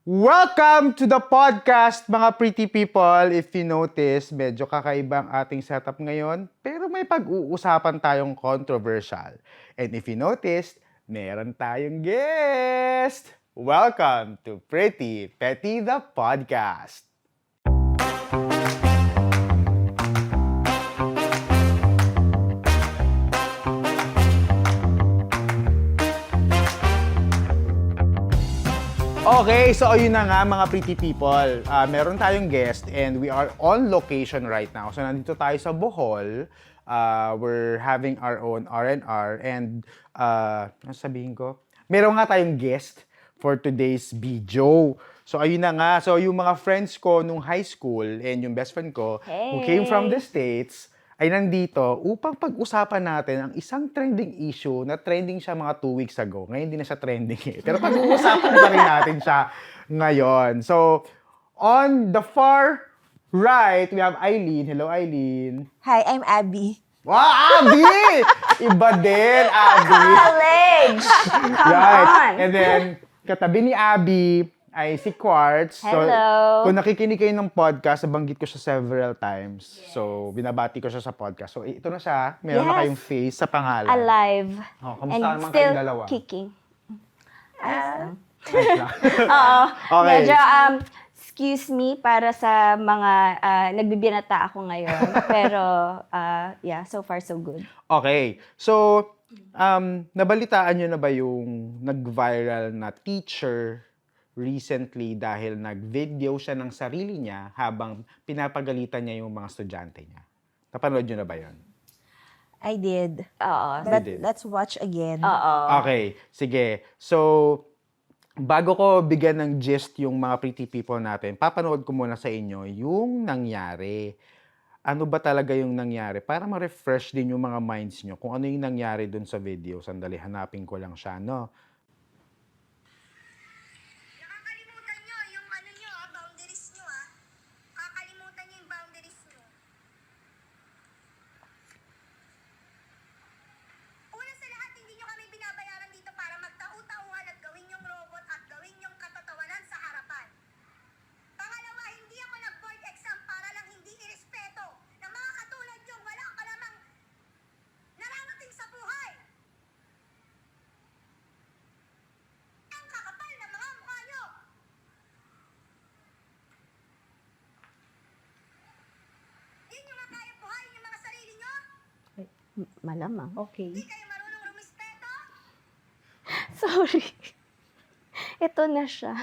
Welcome to the podcast, mga pretty people. If you notice, medyo kakaibang ating setup ngayon, pero may pag-uusapan tayong controversial. And if you noticed, meron tayong guest! Welcome to Pretty Petty the Podcast. Okay, so ayun na nga mga pretty people. Meron tayong guest and we are on location right now. So nandito tayo sa Bohol. We're having our own R&R and ano sabihin ko? Meron nga tayong guest for today's video. So ayun na nga. So yung mga friends ko nung high school and yung best friend ko who came from the States ay nandito upang pag-usapan natin ang isang trending issue na trending siya mga 2 weeks ago. Ngayon hindi na siya trending eh. Pero pag-uusapan pa rin natin siya ngayon. So, on the far right, we have Eileen. Hello, Eileen. Hi, I'm Abby. Wow, Abby! Iba din, Abby. College! Come on! And then, katabi ni Abby ay si Quartz. Hello. So, kung nakikinig kayo ng podcast, nabanggit ko siya several times. Yes. So, binabati ko siya sa podcast. So, ito na siya. Meron na kayong face sa pangalan. Alive. Oh, kamusta and naman still kayong dalawa? Kicking. Nice lang. Oo. Okay. Medyo, excuse me para sa mga nagbibinata ako ngayon. Pero, yeah, so far so good. Okay. So, nabalitaan nyo na ba yung nag-viral na teacher recently dahil nag-video siya ng sarili niya habang pinapagalitan niya yung mga estudyante niya? Napanood nyo na ba yun? I did. Oo. You did. Let's watch again. Oo. Okay, sige. So, bago ko bigyan ng gist yung mga pretty people natin, papanood ko muna sa inyo yung nangyari. Ano ba talaga yung nangyari? Para ma-refresh din yung mga minds nyo kung ano yung nangyari dun sa video. Sandali, hanapin ko lang siya, no? Nakakalimutan nyo yung ano nyo, boundaries nyo ah. Kakalimutan nyo yung boundaries nyo. Una sa lahat, hindi nyo kami binabayaran dito para magtau-tauhan at gawin yung robot at gawin yung katatawanan sa harapan. Pangalawa, hindi ako nag-board exam para lang hindi irespeto ng mga katulad nyo wala ka namang nararating sa buhay. Ang kakapal ng mga mukha nyo. Hindi nyo nga kaya buhayin yung mga sarili nyo? Malamang. Okay. Hindi kayo marunong rumispeto? Sorry. Ito na siya.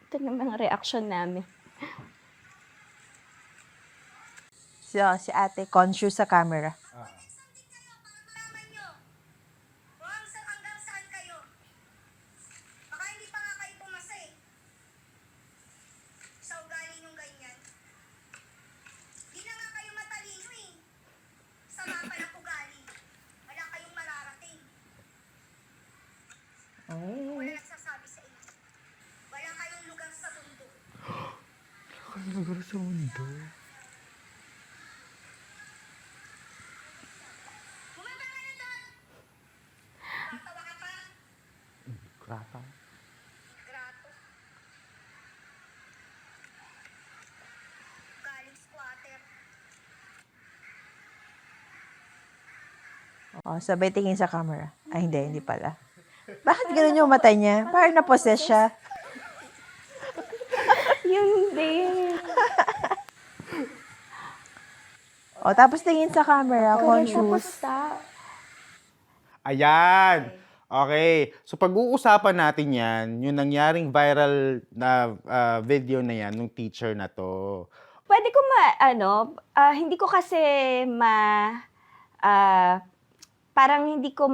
Ito na mga reaction namin. Si ate, conscious sa camera. Mag-exam din kayo para malaman nyo kung hanggang saan kayo. Baka hindi pa nga kayo pumasa eh. Sa ugali nyong ganyan. Di na nga kayo matalino eh. Sama pa ng ugali. Wala kayong mararating. Wala nagsasabi sa inyo. Wala kayong lugar sa mundo. Lugar sa mundo. Bumaba ka na doon! Tatawa ka pa? Grata. Grato. Galing squatter. Oo, sabay tingin sa camera. Ay, hindi pala. Bakit gano'n yung mata niya? Parang na-possess siya. Yun din. O, tapos tingin sa camera, conscious. Ayan. Okay. So, pag-uusapan natin yan, yung nangyaring viral na video na yan, nung teacher na to. Pwede ko hindi ko kasi parang hindi ko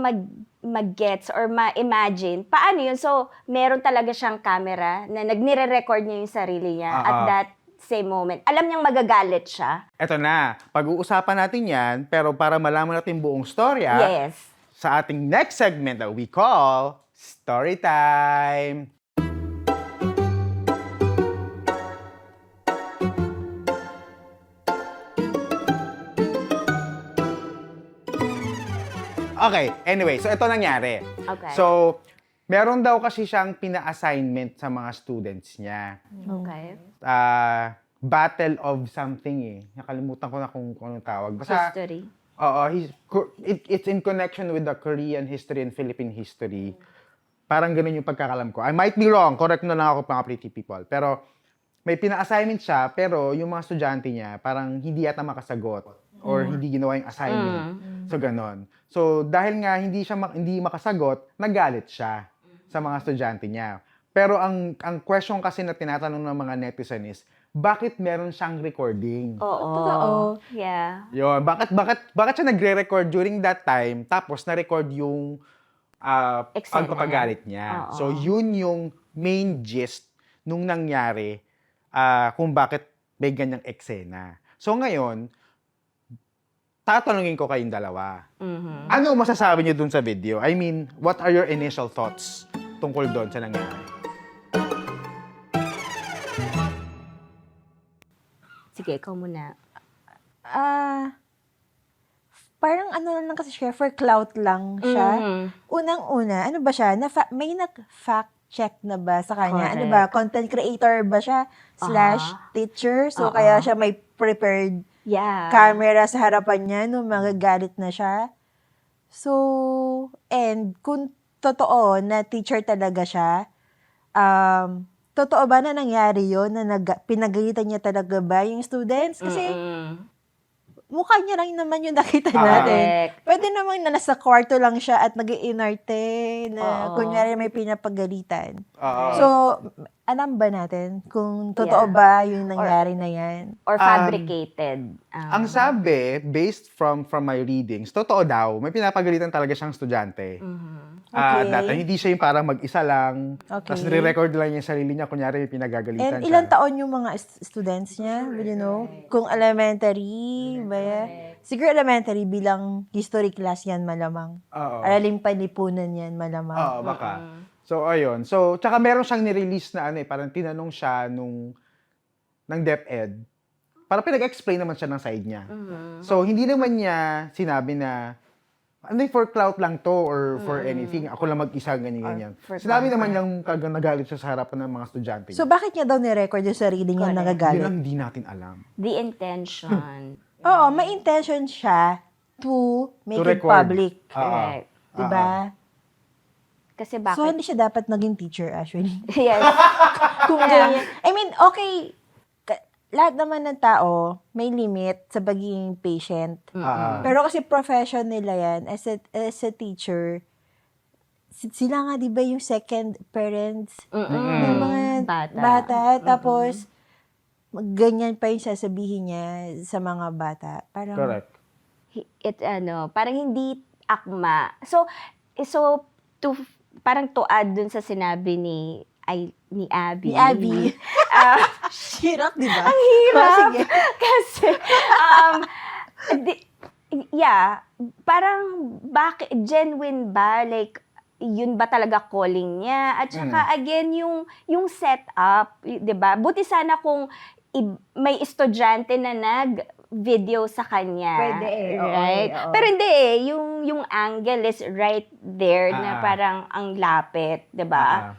mag-gets or ma-imagine. Paano yun? So, meron talaga siyang camera na nire-record niya yung sarili niya at that same moment. Alam niyang magagalit siya. Eto na, pag-uusapan natin yan, pero para malaman natin buong storya, Yes. sa ating next segment that we call Story Time. Okay, anyway, so ito nangyari. Okay. So, meron daw kasi siyang pina-assignment sa mga students niya. Okay. Battle of something eh. Nakalimutan ko na kung anong tawag. Basta, History. oo, it's in connection with the Korean history and Philippine history. Parang ganun yung pagkakalam ko. I might be wrong. Correct na lang ako, mga pretty people. Pero may pina-assignment siya, pero yung mga estudyante niya, parang hindi yata makasagot or hindi ginawa yung assignment. So, ganon. So, dahil nga hindi makasagot, nagalit siya sa mga estudyante niya. Pero ang question kasi na tinatanong ng mga netizen is, bakit meron siyang recording? Oo. Totoo. Yeah. Yun, bakit siya nagre-record during that time, tapos na-record yung Eksena. pagpapagalit niya. Oo. So, yun yung main gist nung nangyari kung bakit may ganyang eksena. So, ngayon, tatanungin ko kayong dalawa. Mhm. Ano masasabi niyo dun sa video? I mean, what are your initial thoughts tungkol doon sa nangyari? Sige, ikaw muna. Parang ano lang kasi siya, for clout lang siya. Mhm. Unang-una, ano ba siya? May nag-fact check na ba sa kanya? Ano Correct. ba? Content creator ba siya? / teacher? So, kaya siya may prepared Yeah. camera sa harapan niya nung magagalit na siya. So, and kung totoo na teacher talaga siya, totoo ba na nangyari yun? Na pinagalitan niya talaga ba yung students? Kasi mukha niya lang naman yung nakita natin. Correct. Pwede namang na nasa kwarto lang siya at nag-iinarte na Oo. kunyari may pinapagalitan. Oo. So, alam ba natin kung totoo Yeah. ba yung nangyari na yan? Or fabricated. Ang sabi, based from my readings, totoo daw, may pinapagalitan talaga siyang estudyante. Okay. Dati, hindi siya yung parang mag-isa lang, Okay. tapos nire-record lang niya yung sarili niya, kunyari may pinagagalitan And siya. ilang taon yung mga students niya? Would you know? Kung elementary, ba? Siguro elementary bilang history class yan malamang. Oo. Araling panlipunan yan malamang. Oo, baka. So, ayun. So, tsaka meron siyang nirelease na parang tinanong siya ng DepEd. Parang pinag-explain naman siya ng side niya. So, hindi naman niya sinabi na, for clout lang to or for anything. Ako lang mag-isa, ganyan. for Sinabi naman niyang nagalit siya sa harapan ng mga estudyante niya. So, bakit niya daw ni-record yung sarili niya Correct. Yun nagagalit? ang hindi natin alam. The intention. Oo, may intention siya to make To it record. public. Correct. Diba? Kasi So, bakit? hindi siya dapat naging teacher, actually. Yes. Kung ganyan. I mean, okay, lahat naman ng tao may limit sa pagiging patient. Pero kasi profession nila yan, as a teacher, sila nga, di ba, yung second parents ng mga bata. Tapos, ganyan pa yung sasabihin niya sa mga bata. Parang, Correct. Parang hindi akma. So parang to add dun sa sinabi ni Abby. Ni Abby. Hirap, di ba? Ang hirap. Oh, sige. Kasi, parang, bakit, genuine ba? Like, yun ba talaga calling niya? At saka, again, yung setup, di ba? Buti sana kung may estudyante na nag-video sa kanya. Pwede eh. Oo, Right? oo. Pero hindi eh. Yung angle is right there na parang ang lapit, di ba?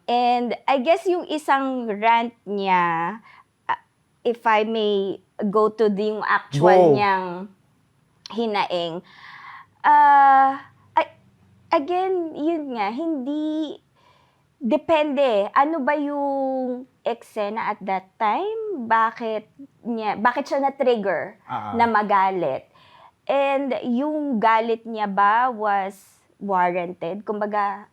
And I guess yung isang rant niya, if I may go to yung actual Go. niyang hinaing, again, yun nga, hindi, depende. Ano ba yung eksena at that time? Bakit siya na-trigger na magalit? And yung galit niya ba was warranted? Kumbaga,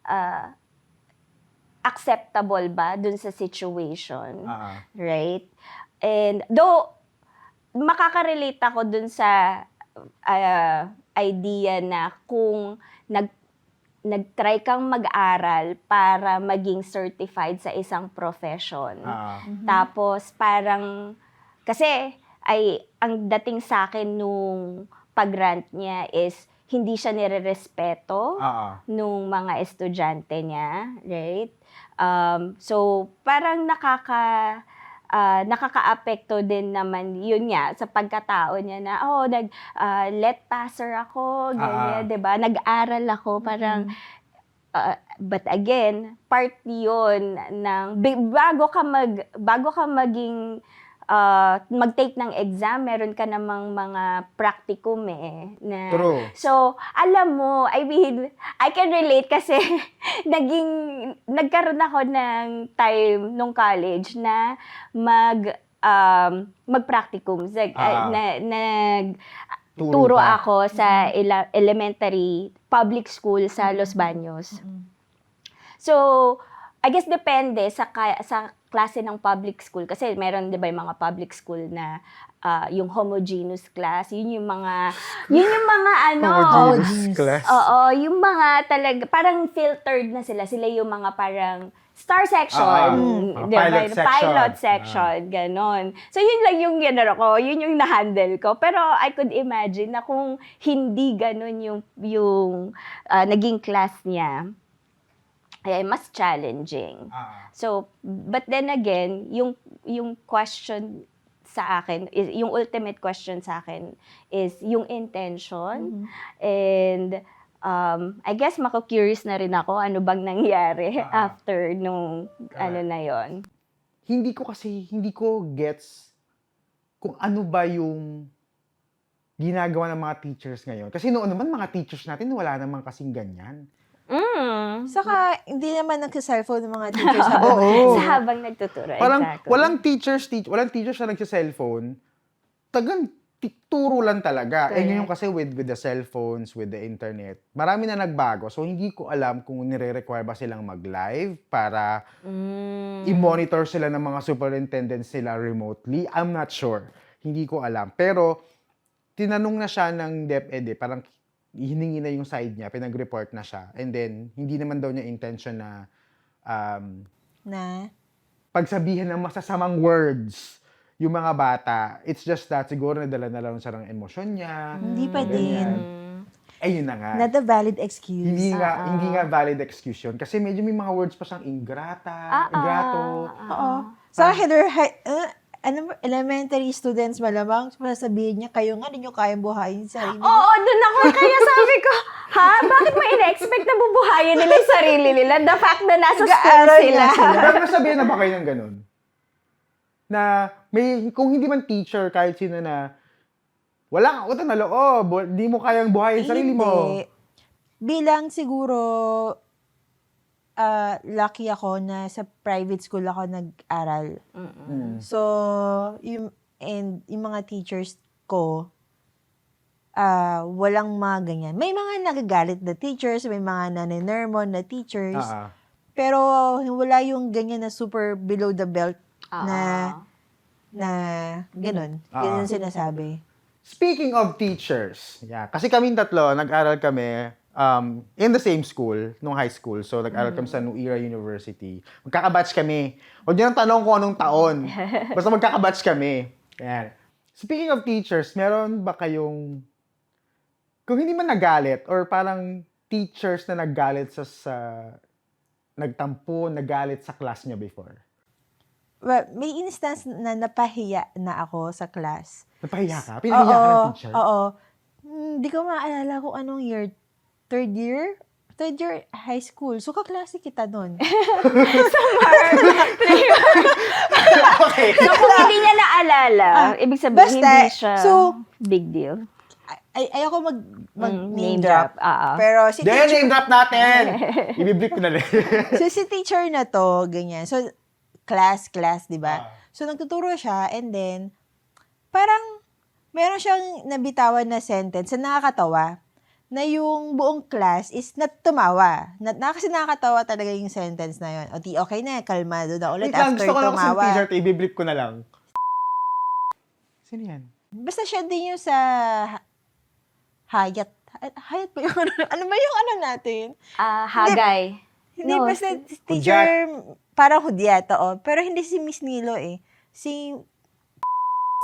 acceptable ba dun sa situation? Right? And though, makaka-relate ako dun sa idea na kung nag-try kang mag-aral para maging certified sa isang profession. Tapos parang, kasi ang dating sa akin nung pag-rant niya is hindi siya nire-respeto nung mga estudyante niya, right? So parang nakaka-apekto din naman yun nga sa pagkatao niya na let passer ako, ganyan, 'di ba? Nag-aral ako, parang But again, part 'yon ng bago ka maging mag-take ng exam, meron ka namang mga practicum na. True. So, alam mo, I mean, I can relate kasi nagkaroon ako ng time nung college na mag-practicum. Turo Turo ka. ako sa elementary public school sa Los Baños. So, I guess depende sa klase ng public school. Kasi meron, di ba, yung mga public school na yung homogeneous class. Yun yung mga Homogeneous class. Oo, yung mga talaga, parang filtered na sila. Sila yung mga parang star section, di ba? Pilot section. Pilot section, ganon. So, yun lang yung ko, yun yung na-handle ko. Pero I could imagine na kung hindi ganon yung naging class niya, mas challenging. So, but then again, yung question sa akin, yung ultimate question sa akin is yung intention. And I guess mako-curious na rin ako ano bang nangyari after nung na yon. Hindi ko gets kung ano ba yung ginagawa ng mga teachers ngayon. Kasi noon naman mga teachers natin wala naman kasing ganyan. Saka, hindi naman nagsa-cellphone ng mga teachers Oo. Sa habang nagtuturo. Parang exactly. walang teachers na nagsa-cellphone. Turo lang talaga. Correct. Ngayon kasi with the cellphones, with the internet, marami na nagbago. So, hindi ko alam kung nire-require ba silang mag-live para i-monitor sila ng mga superintendents nila remotely. I'm not sure. Hindi ko alam. Pero, tinanong na siya ng DepEd, parang hiningi na yung side niya, pinag-report na siya. And then, hindi naman daw niya intention na na pagsabihan ng masasamang words yung mga bata. It's just that siguro nadala na lang siya ng emosyon niya. hindi pa ganyan. din. Ayun na nga. Not a valid excuse. Hindi nga valid excuse yun. Kasi medyo may mga words pa siyang ingrato. Oo. Sa elementary students malamang, sasabihin niya, kayo nga, hindi nyo kayang buhayin sa sarili. Oo, dun ako. Kaya sabi ko, bakit mo ina-expect na bubuhayin nila yung sarili nila? The fact na nasa school Nag-aaral sila. nga sila. Pero nasabihan na ba kayo ng ganun? Na kung hindi man teacher, kahit sino na wala kang utang na loob, di mo kayang buhayin sarili mo. Hindi. Bilang siguro, lucky ako na sa private school ako nag-aral. So, yung mga teachers ko, walang mga ganyan. May mga nagagalit na teachers, may mga naninermon na teachers, pero wala yung ganyan na super below the belt na ganun. Ganun sinasabi. Speaking of teachers, kasi kaming tatlo, nag-aral kami in the same school, nung high school. So, nag-aral kami sa New Era University. Magkakabatch kami. Huwag niyo nang tanong kung anong taon. Basta magkakabatch kami. Yan. Speaking of teachers, meron ba kayong, kung hindi man nagalit, or parang teachers na naggalit nagtampo, nagalit sa class niya before? Well, may instance na napahiya na ako sa class. Napahiya ka? Pinahiya ka ng teacher? Oo. Hindi ko maalala kung anong year. Third year high school. So, kaklase kita nun. Okay. So, kung hindi niya naalala, ibig sabihin, basta, hindi siya so, big deal. Ayoko Name name drop. Pero si Then, teacher, name drop natin! Ibiblip ko na rin. so si teacher na to, ganyan. So, class, di ba? So, nagtuturo siya, and then, parang, meron siyang nabitawan na sentence na nakakatawa, na yung buong class is tumawa. Kasi nakakatawa talaga yung sentence na yun. Okay na, kalmado na ulit Wait lang, after gusto ko lang kasi tumawa. t-shirt, ibiblip ko na lang. Sino yan? Basta siya din yung sa Hayat ba yung ano ba yung natin? Hagay. Hindi, No, basta teacher, parang hudyat, pero hindi si Miss Nilo Si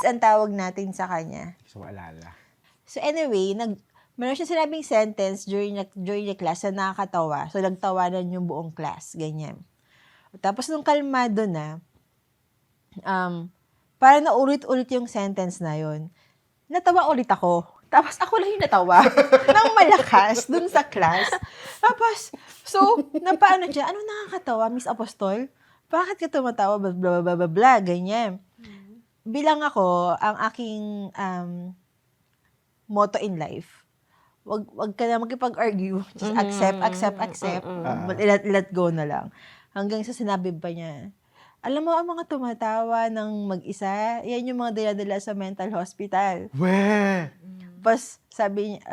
ang tawag natin sa kanya. So, alala. So anyway, meron siya sinabing sentence during the class na nakakatawa. So nagtawanan yung buong class, ganyan. Tapos nung kalmado na, parang naulit-ulit yung sentence na yon. Natawa ulit ako. Tapos ako lang yung natawa ng malakas dun sa class. Tapos, so, napaano siya, ano nakakatawa, Miss Apostol? Bakit ka tumatawa? Blah, blah, blah, blah, blah, ganyan. Bilang ako, ang aking motto in life, wag ka na magkipag-argue. Just accept. Let go na lang. Hanggang sa sinabi pa niya, alam mo, ang mga tumatawa ng mag-isa, yan yung mga dinadala sa mental hospital. Weh! Tapos, sabi niya,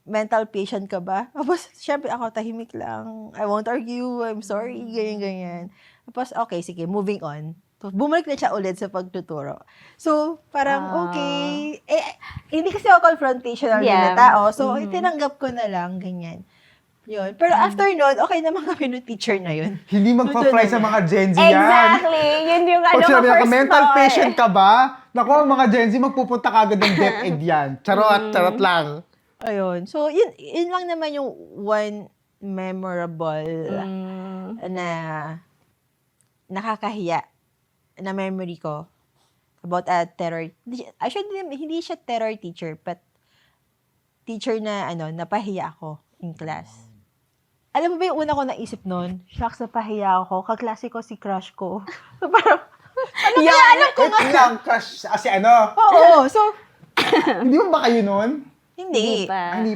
mental patient ka ba? Tapos, syempre ako, tahimik lang. I won't argue, I'm sorry, ganyan. Tapos, okay, sige, moving on. So, bumalik na siya ulit sa pagtuturo. So, parang, okay. Hindi kasi ako confrontational na tao. So, tinanggap ko na lang, ganyan. Yun. Pero after nun, okay naman kami ng teacher na yun. Hindi magpa-fly sa mga Gen Z yan. Exactly. Yun yung Pag sinabi first ka, mental thought. patient ka ba? Naku, ang mga Gen Z magpupunta kagad ng DepEd yan. Charot lang. Ayun. So, yun lang naman yung one memorable na nakakahiya na memory ko about a terror. Actually, hindi siya terror teacher, but teacher na, napahiya ako in class. Alam mo ba yung una ko naisip nun? Shucks, napahiya ako. Kaklase ko si crush ko. So, parang, alam ko nga. Lang, crush, si ano? Oo. So, Hindi mo ba kayo nun? hindi. Hindi pa. Hindi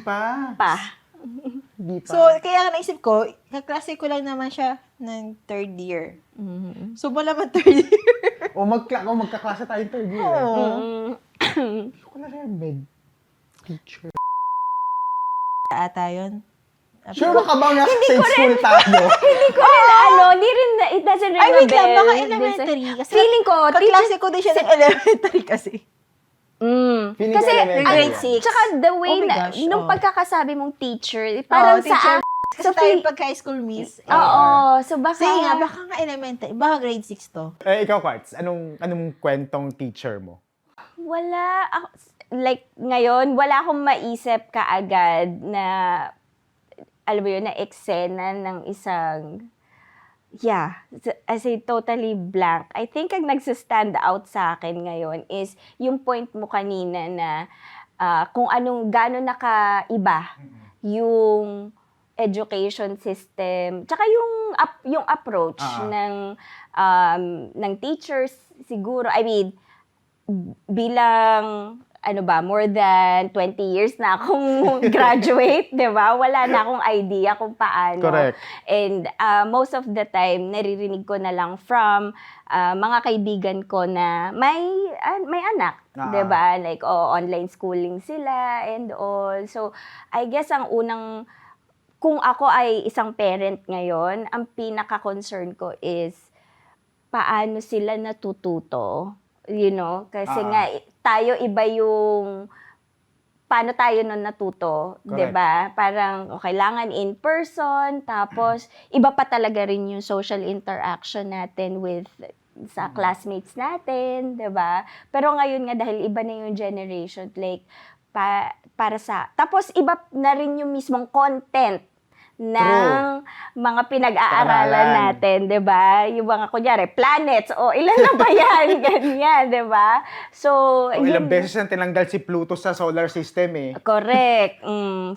pa. So, kaya naisip ko, kaklase ko lang naman siya ng third year. So, malaman third year. O magkaklase tayo third year. Hindi ko na-remember. Teacher. Ata yun. Sure ba ka bang nasa same school tayo? Hindi ko rin, it doesn't ring Ay, wait a bell. lang, baka elementary. Kasi Feeling ko, kaklase ko din siya ng elementary kasi. Feeling Kasi, ko elementary. grade 6. Tsaka the way Oh my na, gosh, nung oh. pagkakasabi mong teacher, parang teacher. sa, Kasi tayo pag high school miss. oo, so baka, Sige nga, baka nga elementary. Baka grade 6 to. Ikaw, Quartz, anong kwentong teacher mo? wala, like, ngayon, wala akong maisip kaagad na, alam mo yun, na eksena ng isang, as a totally blank. I think ang nagsistand out sa akin ngayon is yung point mo kanina na kung gano'n nakaiba yung education system, tsaka yung approach ng teachers siguro. I mean, bilang more than 20 years na akong graduate, 'di ba? Wala na akong idea kung paano. Correct. And most of the time naririnig ko na lang from mga kaibigan ko na may anak, 'di ba? Like online schooling sila and all. So, I guess kung ako ay isang parent ngayon, ang pinaka-concern ko is paano sila natututo. Kasi nga tayo iba yung paano tayo nun natuto, 'di ba? Parang kailangan in person, tapos iba pa talaga rin yung social interaction natin sa classmates natin, 'di ba? Pero ngayon nga dahil iba na yung generation, like tapos iba na rin yung mismong content ng mga pinag-aaralan natin, 'di ba? Yung mga kunyari planets o ilan na ba yan, ganyan, 'di ba? So, Ilang beses na tinanggal si Pluto sa solar system eh. Correct.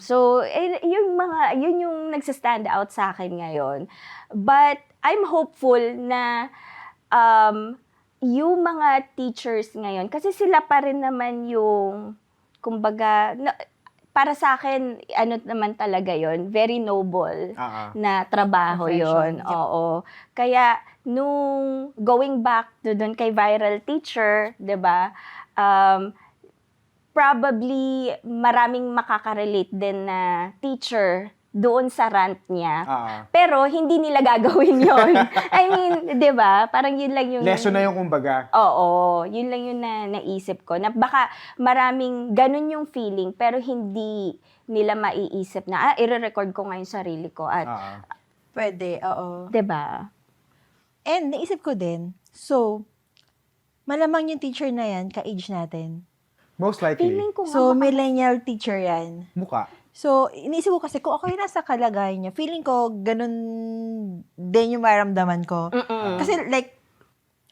So, yun yung nagsa-stand out sa akin ngayon. But I'm hopeful na yung mga teachers ngayon, kasi sila pa rin naman yung kumbaga para sa akin, naman talaga yon, very noble na trabaho yon. Oo. Kaya, nung going back to doon kay viral teacher, 'di ba? Probably maraming makaka-relate din na teacher doon sa rant niya. Pero hindi nila gagawin yon. I mean, 'di ba? Parang yun lang yung lesson na yung kumbaga. Oo, yun lang yung naisip ko. Na baka maraming ganun yung feeling pero hindi nila maiisip na i-record ko ngayon sarili ko at Pwede, oo. 'di ba? And naisip ko din, so malamang yung teacher na yan ka-age natin. Most likely. Feeling ko nga So baka- millennial teacher yan. Mukha. So, iniisip ko kasi kung ako yung nasa kalagayan niya, feeling ko ganun din yung maramdaman ko. Kasi like,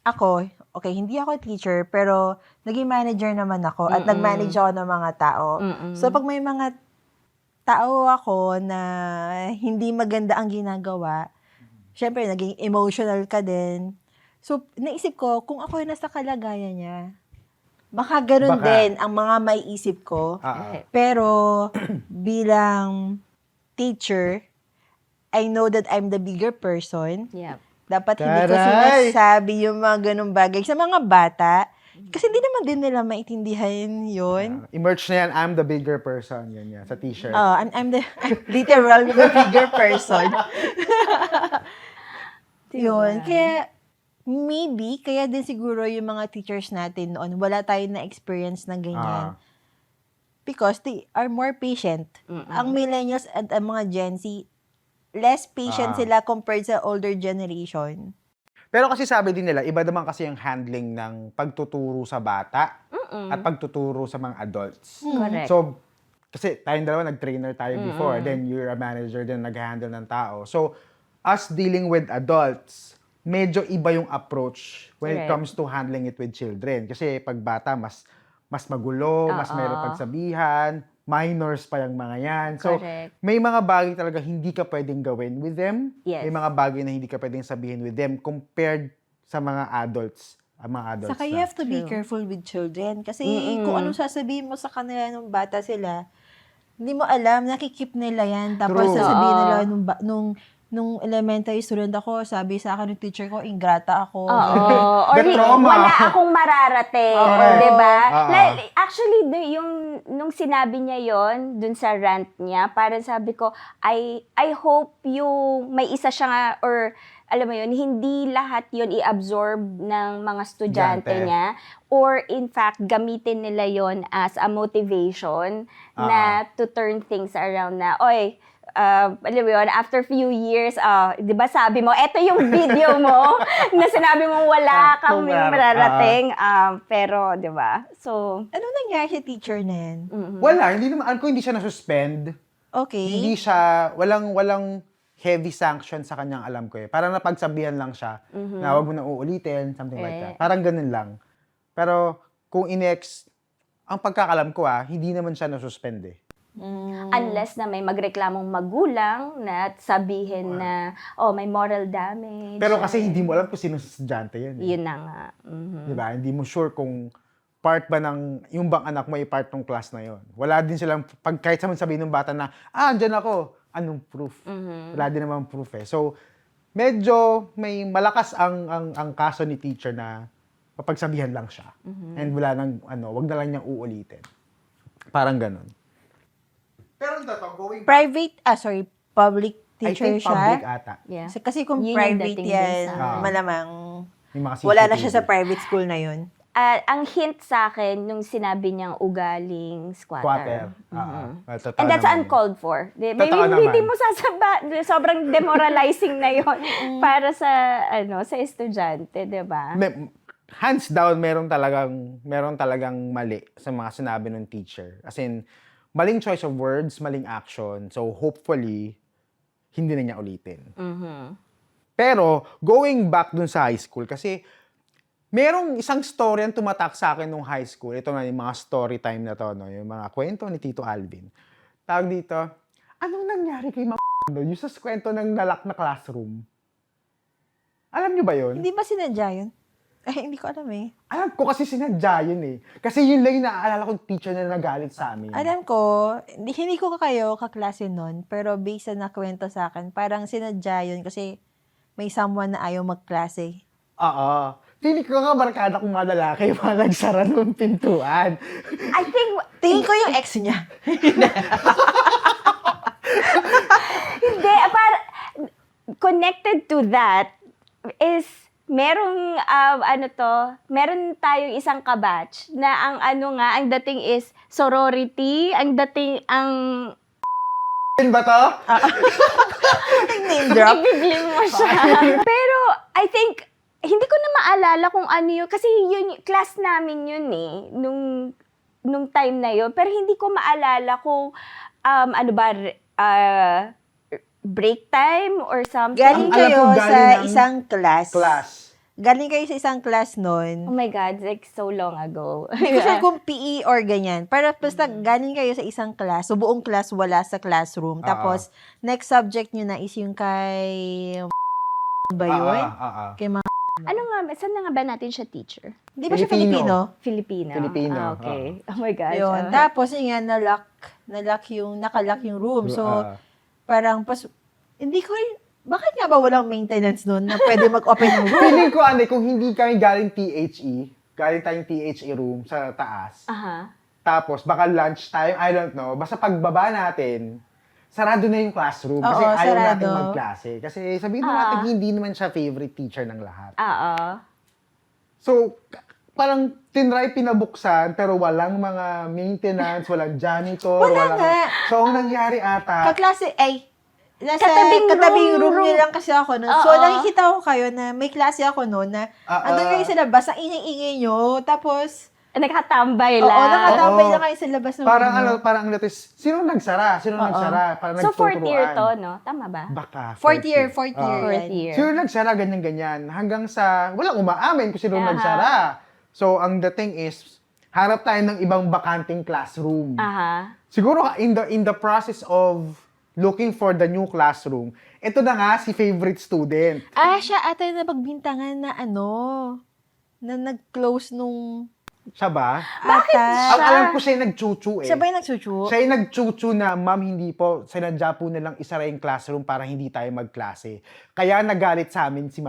ako, okay, hindi ako teacher, pero naging manager naman ako at nag-manage ako ng mga tao. So, pag may mga tao ako na hindi maganda ang ginagawa, syempre, naging emotional ka din. So, naisip ko, kung ako yung nasa kalagayan niya, baka ganun Baka. din ang mga maiisip ko. Pero, bilang teacher, I know that I'm the bigger person. Yeah. Dapat hindi ko Taray! sinasabi yung mga ganung bagay sa mga bata. Kasi hindi naman din nila maintindihan yun. Emerge na yan, I'm the bigger person. Yan, sa t-shirt. I'm the literal the bigger person. Yun. Kaya, maybe, kaya din siguro yung mga teachers natin noon, wala tayong na-experience na ganyan. Because they are more patient. Ang millennials at ang mga Gen Z, less patient sila compared sa older generation. Pero kasi sabi din nila, iba naman kasi yung handling ng pagtuturo sa bata at pagtuturo sa mga adults. Correct. So, kasi tayong dalawa, nag-trainer tayo before. Then, you're a manager din, nag-handle ng tao. So, us dealing with adults, medyo iba yung approach when it Correct. comes to handling it with children. Kasi pag bata, mas magulo, mas mayroong pagsabihan, minors pa yung mga yan. So, Correct. may mga bagay talaga hindi ka pwedeng gawin with them. Yes. May mga bagay na hindi ka pwedeng sabihin with them compared sa mga adults. Ang mga adults Saka you na. have to be careful with children. Kasi kung anong sasabihin mo sa kanila nung bata sila, hindi mo alam, nakikip nila yan. Tapos True. sasabihin nila nung elementary student ako, sabi sa akin ng teacher ko, ingrata ako. Oo. Or The trauma. wala akong mararating. Correct. Diba? Oo. Actually, nung sinabi niya yon dun sa rant niya, parang sabi ko, I hope yung may isa siya nga, or alam mo yun, hindi lahat yun i-absorb ng mga estudyante Estudyante. niya. Or in fact, gamitin nila yon as a motivation na to turn things around na, oy, alam mo yun, after few years, di ba sabi mo, eto yung video mo na sinabi mo wala kang mararating. Pero, di ba? So, Ano nangyari sa teacher na yan? Wala, hindi naman, alam ko hindi siya na-suspend. Okay. Hindi siya, walang heavy sanction sa kanyang alam ko eh. Parang napagsabihan lang siya na wag mo na uulitin, something like that. Parang ganun lang. Pero, kung ang pagkakalam ko hindi naman siya na-suspend eh. unless na may magreklamong magulang na sabihin na, may moral damage. Pero kasi hindi mo alam kung sino sa estudyante yun. Eh. Yun na nga. Mhm. Diba? Hindi mo sure kung part ba yung bang anak mo ay part ng class na yon. Wala din silang, kahit sa sabihin ng bata na, andyan ako, anong proof? Wala din naman proof eh. So, medyo may malakas ang kaso ni teacher na papagsabihan lang siya. And wala nang, wag na lang niyang uulitin. Parang ganun. Pero ito, going Public I teacher think siya. public ata. Yeah. Kasi kung Yun yung private dating din yan, sa- malamang Yung mga wala na CCTV. siya sa private school na yun. Ang hint sa akin, nung sinabi niyang ugaling squatter. Squatter. Totoo And that's naman. uncalled for. Totoo Hindi naman. mo sobrang demoralizing na yon para sa sa estudyante, 'di ba? Hands down, meron talagang mali sa mga sinabi ng teacher. As in, maling choice of words, maling action. So, hopefully, hindi na niya ulitin. Pero, going back dun sa high school, kasi merong isang story ang tumatak sa akin nung high school. Ito nga yung mga story time na to, no? Yung mga kwento ni Tito Alvin. Tawag dito, anong nangyari kay yung sa kwento ng nalak na classroom? Alam niyo ba yun? Hindi ba sinadya yun? Hindi ko alam eh. Alam ko kasi sinadya yun eh. Kasi yun lang yung naaalala kong teacher na nagalit sa amin. Alam ko, hindi ko kayo kaklase nun, pero based sa nakwento sa akin, parang sinadya yun kasi may someone na ayaw magklase. Oo. Feeling ko nga barkada kong mga lalaki, mga nagsara ng pintuan. I think Tingin ko yung ex niya. hindi connected to that is merong meron tayong isang kabatch na ang dating is sorority, ang Yun ba to? Name drop. ibiglim mo siya. Pero I think hindi ko na maalala kung ano yun kasi yun class namin yun eh nung time na yun, pero hindi ko maalala kung break time or something. Galing Ang alam ko, kayo galing sa ng isang class. Class. galing kayo sa isang class Oh nun, my God, like so long ago. hindi ko sure kung PE or ganyan. Pero basta galing kayo sa isang class, so buong class wala sa classroom. Tapos, next subject nyo na is yung kay... ba yun? Kay mga... Ano nga, saan na nga ba natin siya teacher? Di ba siya Filipino? Filipino. Filipino, Ah, okay. Oh my gosh. Yun. Tapos, yun nga, nakalock yung room. So, parang, hindi ko rin, bakit nga ba walang maintenance nun na pwede mag-open ng room? Feeling ko, kung hindi kami galing galing tayong THE room sa taas, Aha. tapos baka lunch time, I don't know, basta pagbaba natin, sarado na yung classroom kasi Oo, ayaw sarado. natin magklase. Kasi sabihin natin, hindi naman siya favorite teacher ng lahat. Oo. So, parang tinry pinabuksan, pero walang mga maintenance, walang janitor, Wala nga. So, ang nangyari ata, Kaklase, nasa Katabing room room. niyo lang kasi ako nun. So, Oo. nakikita ko kayo na may klase ako nun na andun kayo sa labas, ang ingay-ingay nyo. Tapos, Nakatambay oo, lang. nakatambay Oo. lang kayo sa labas ng parang room nyo. parang latest, sino nagsara? Parang So, fourth year nagtuturuan. to, no? Tama ba? Baka. Fourth year. Fourth yan. year. Sino nagsara, ganyan-ganyan. Hanggang sa, walang umaamin kung sino Aha. nagsara. So, ang the thing is, harap tayo ng ibang bakanting classroom. Aha. Siguro, in the process of looking for the new classroom, ito na nga si favorite student. Siya ata yung napagbintangan na na nag-close nung... Siya ba? Bakit Ang alam ko siya yung nagchuchu eh. Siya ba yung nagsuchu? Siya yung nagchuchu na, ma'am, hindi po, sinadya po nilang isara yung classroom para hindi tayo magklase. Kaya nagalit sa amin si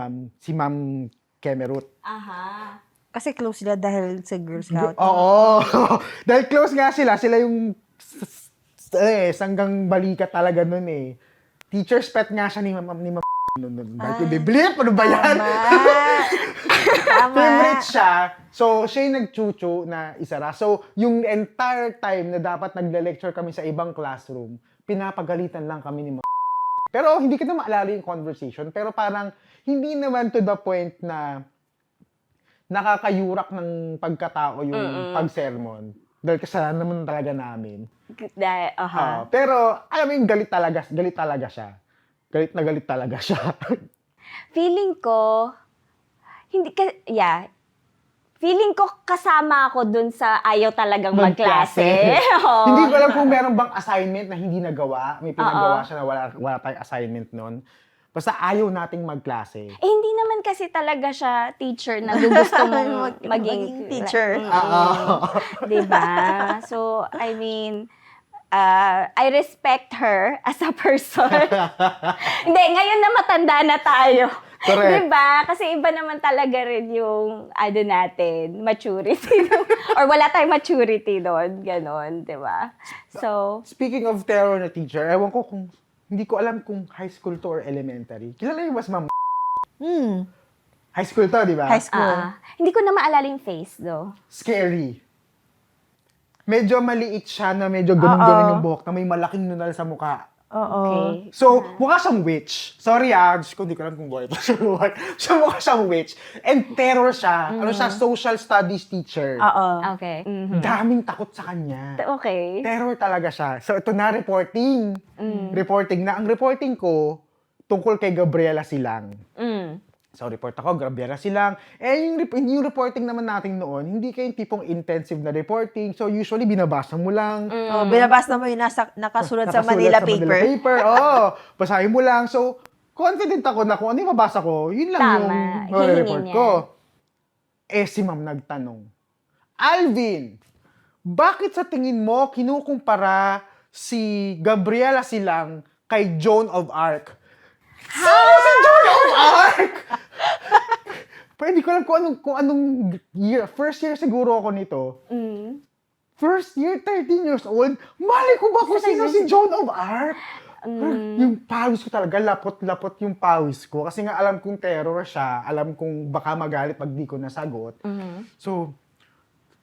Ma'am Kemerut. Aha. Kasi close sila dahil sa Girl Scout. Oo. Dahil close nga sila. Sila yung sanggang balikat talaga nun eh. Teacher's pet nga siya ni Ma'am nun. Biblip, ano ba yan? Tama. Favorite siya. So, siya yung nagchuchu na isara. So, yung entire time na dapat nagle-lecture kami sa ibang classroom, pinapagalitan lang kami ni Ma'am. Pero hindi ko na maalala yung conversation. Pero parang hindi naman to the point na nakakayurak ng pagkatao yung pag-sermon. Dahil kasalanan naman talaga namin. Aha. Pero, alam mo yung galit talaga siya. Galit na galit talaga siya. Feeling ko, feeling ko kasama ako dun sa ayaw talagang magklase. Oo. Hindi ko alam kung meron bang assignment na hindi nagawa. May pinagawa siya na wala tayong assignment nun. Basta ayaw nating magklase. Hindi naman kasi talaga siya teacher na gusto mong Maging teacher. Diba? So, I mean, I respect her as a person. Hindi, ngayon na matanda na tayo. Correct. Diba? Kasi iba naman talaga rin yung, natin, maturity. Or wala tayong maturity doon. Ganon, diba? So, Speaking of terror na teacher, ewan ko hindi ko alam kung high school to or elementary. Kilala yung mas ma'am? High school to, di ba? High school. hindi ko na maalala yung face, though. Scary. Medyo maliit siya na medyo ganun-ganun yung buhok na may malaking nunal sa mukha. Oo. Okay. So, mukha siyang witch. Sorry Diyos ko, hindi ko alam kung buhay pa siya. So, mukha siyang witch. And terror siya. Ano siya, social studies teacher. Oo. Okay. Daming takot sa kanya. Okay. Terror talaga siya. So, ito na, reporting. Reporting na. Ang reporting ko, tungkol kay Gabriela Silang. So, report ako, Gabriela Silang. Yung reporting naman natin noon, hindi kayong tipong intensive na reporting. So, usually, binabasa mo lang. Binabasa mo yung nakasulat sa Manila paper. Oo. Basahin mo lang. So, confident ako na kung ano yung mabasa ko, yun lang Tama. yung report Hihingin ko. Si ma'am nagtanong, Alvin, bakit sa tingin mo kinukumpara si Gabriela Silang kay Joan of Arc? Sino si Joan of Arc? Pwede ko alam kung anong year. First year siguro ako nito. First year, 13 years old. Mali ko ba kung sino si Joan of Arc? Yung pawis ko talaga, lapot-lapot yung pawis ko. Kasi nga alam kong terror siya. Alam kong baka magalit pag di ko nasagot. So,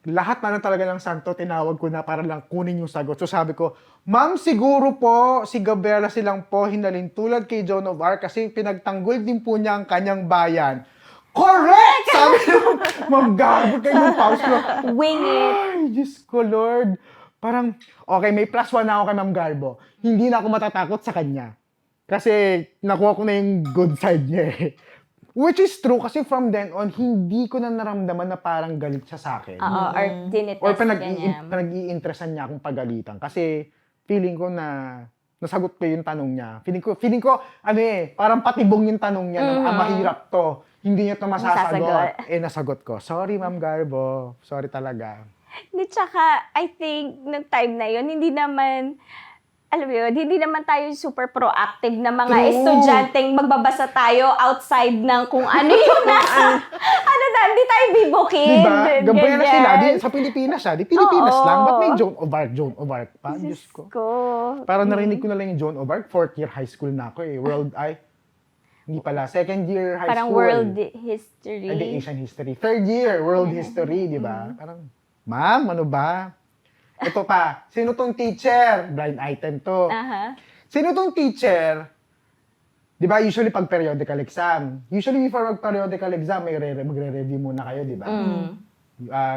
lahat na lang talaga ng santo, tinawag ko na para lang kunin yung sagot. So sabi ko, ma'am, siguro po, si Gabriela Silang po hinalin tulad kay Joan of Arc kasi pinagtanggol din po niya ang kanyang bayan. Correct! Sabi nung, ma'am, gago kayo yung pause ko. Wing it. Ay, Diyos ko, Lord. Parang, okay, may +1 na ako kay Ma'am Garbo. Hindi na ako matatakot sa kanya. Kasi, nakuha ko na yung good side niya eh. Which is true kasi from then on, hindi ko na naramdaman na parang galit siya sa akin. Oo, or tinitest Or ka niya. pinag-iinteresan niya akong pagalitan. Kasi feeling ko na nasagot ko yung tanong niya. Feeling ko, parang patibong yung tanong niya na mahirap to. Hindi niya to masasagot. Masasagot. Nasagot ko. Sorry, Ma'am Garbo. Sorry talaga. Hindi, tsaka, I think, nung time na yun, hindi naman, alam mo yun, hindi naman tayo super proactive na mga True. estudyanteng magbabasa tayo outside ng kung ano yung nasa, hindi tayo bibukid. Diba? Gabayan na sila. ganyan. Sa Pilipinas di Pilipinas Oo. lang. Ba't may Joan of Arc pa? Diyos ko. Ko. Parang narinig ko na lang yung Joan of Arc. 4th year high school na ako hindi pala. 2nd year high Parang school. world history. The Asian history. 3rd year, world history, di ba? Parang, ma'am, ano ba? Ito pa, sino tong teacher? Blind item to. Aha. Sino tong teacher? Di ba, usually pag periodical exam. Usually before mag-periodical exam, magre-review muna kayo, di ba?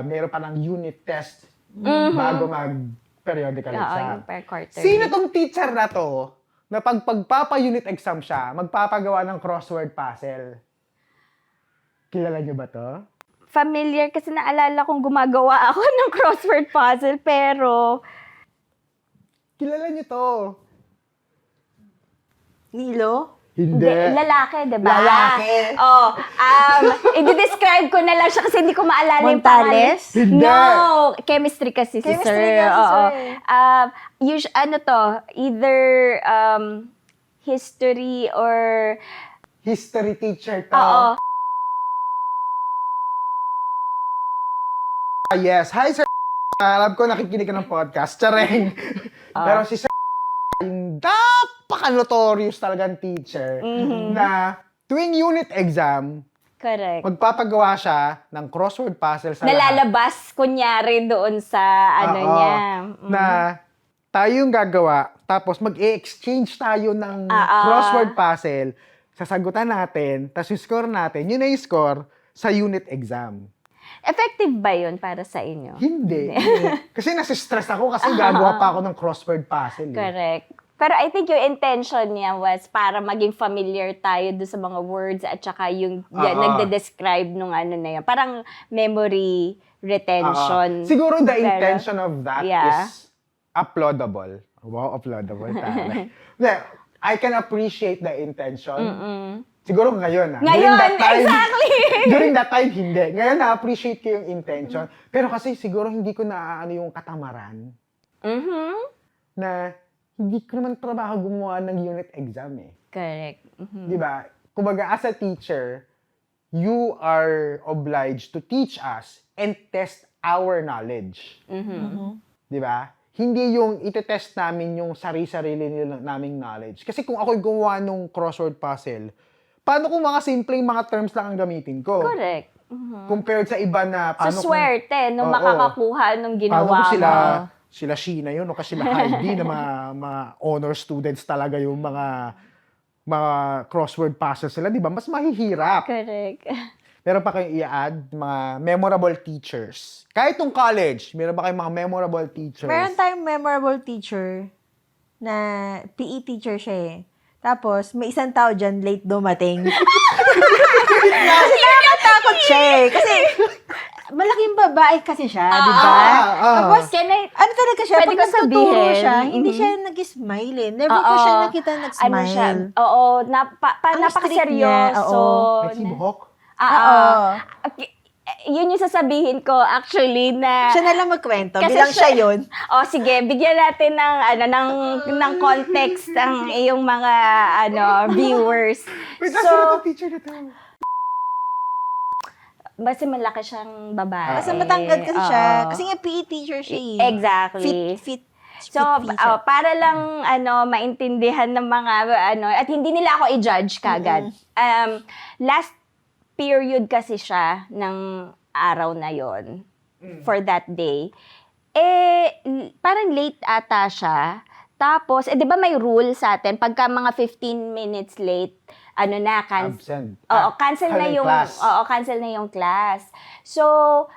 Meron pa ng unit test bago mag-periodical Oo, exam. yung per quarter. Sino tong teacher na to, na pag pagpapa-unit exam siya, magpapagawa ng crossword puzzle? Kilala niyo ba to? Familiar kasi naalala kong gumagawa ako ng crossword puzzle, pero Kilala niyo to? Nilo? Hindi. lalaki, di ba? Lalaki. Oh, i-describe ko na lang siya kasi hindi ko maalala yung pangalan. Montales? Hindi. No, chemistry kasi si Chemistry sir. nga si Oo. sir. Ano to, either history or History teacher to. oo. Yes. Hi, Sir. Alam ko nakikinig ka ng podcast. Tsareng. Pero si Sir, yung napaka-notorious talagang teacher na tuwing unit exam, Correct. magpapagawa siya ng crossword puzzle sa lahat. Nalalabas kunyari doon sa ano Oo. niya. Na tayo yung gagawa, tapos mag-exchange tayo ng Oo. crossword puzzle, sasagutan natin, tapos yung score natin, yun na yung score sa unit exam. Effective ba yun para sa inyo? Hindi. Kasi nasistress ako kasi gagawa pa ako ng crossword puzzle. Correct. Pero I think yung intention niya was para maging familiar tayo doon sa mga words at saka yung nagde-describe nung ano na yun. Parang memory retention. Siguro the Pero, intention of that yeah. is applaudable. Wow, applaudable. Tama. I can appreciate the intention. Siguro ngayon. Ngayon, During that time, exactly. During that time, hindi. Ngayon, na-appreciate ko yung intention. Pero kasi siguro hindi ko na yung katamaran na hindi ko naman trabaho gumawa ng unit exam eh. Correct. Di ba? Kumbaga, as a teacher, you are obliged to teach us and test our knowledge. Di ba? Hindi yung ite-test namin yung sarili-sarili naming knowledge. Kasi kung ako gumawa ng crossword puzzle, paano kung mga simpleng mga terms lang ang gamitin ko? Correct. Compared sa iba na paano So, swerte nung Oo. makakakuha nung paano ginawa kung mo. sila Sheena yun o kasi sila Heidi na mga honor students talaga yung mga crossword puzzles sila, di ba? Mas mahihirap. Correct. Meron pa kayong i-add mga memorable teachers. Kahit nung college, meron ba kayong mga memorable teachers? Meron tayong memorable teacher na PE teacher siya eh. Tapos, may isang tao dyan late dumating. Kasi nakakatakot siya eh. Kasi, malaking babae kasi siya, di ba? Tapos, Can I, ano talaga siya, Pwede pag ko nagtuturo sabihin, siya, hindi siya nag-smile eh. Never ko Oo. siya nakita nag-smile. ano siya, oo, Ang napakaseryoso. strict niya, oo. Like si Buhok? Oo. Oo. Okay, yun yung sasabihin ko actually na Siya na lang magkwento, Kasi bilang siya yun. sige, bigyan natin ng context ang iyong mga viewers. Wait, So, sino itong teacher na to? basta malaki siyang babae. Kasi matangkad kasi siya. Oo. Kasi nga PE teacher siya eh. Exactly. Fit So, siya. para lang maintindihan ng mga at hindi nila ako i-judge kagad. Last period kasi siya ng araw na yon for that day. Parang late ata siya. Tapos, di ba may rule sa atin, pagka mga 15 minutes late, Absent. cancel na yung class. cancel na yung class. So,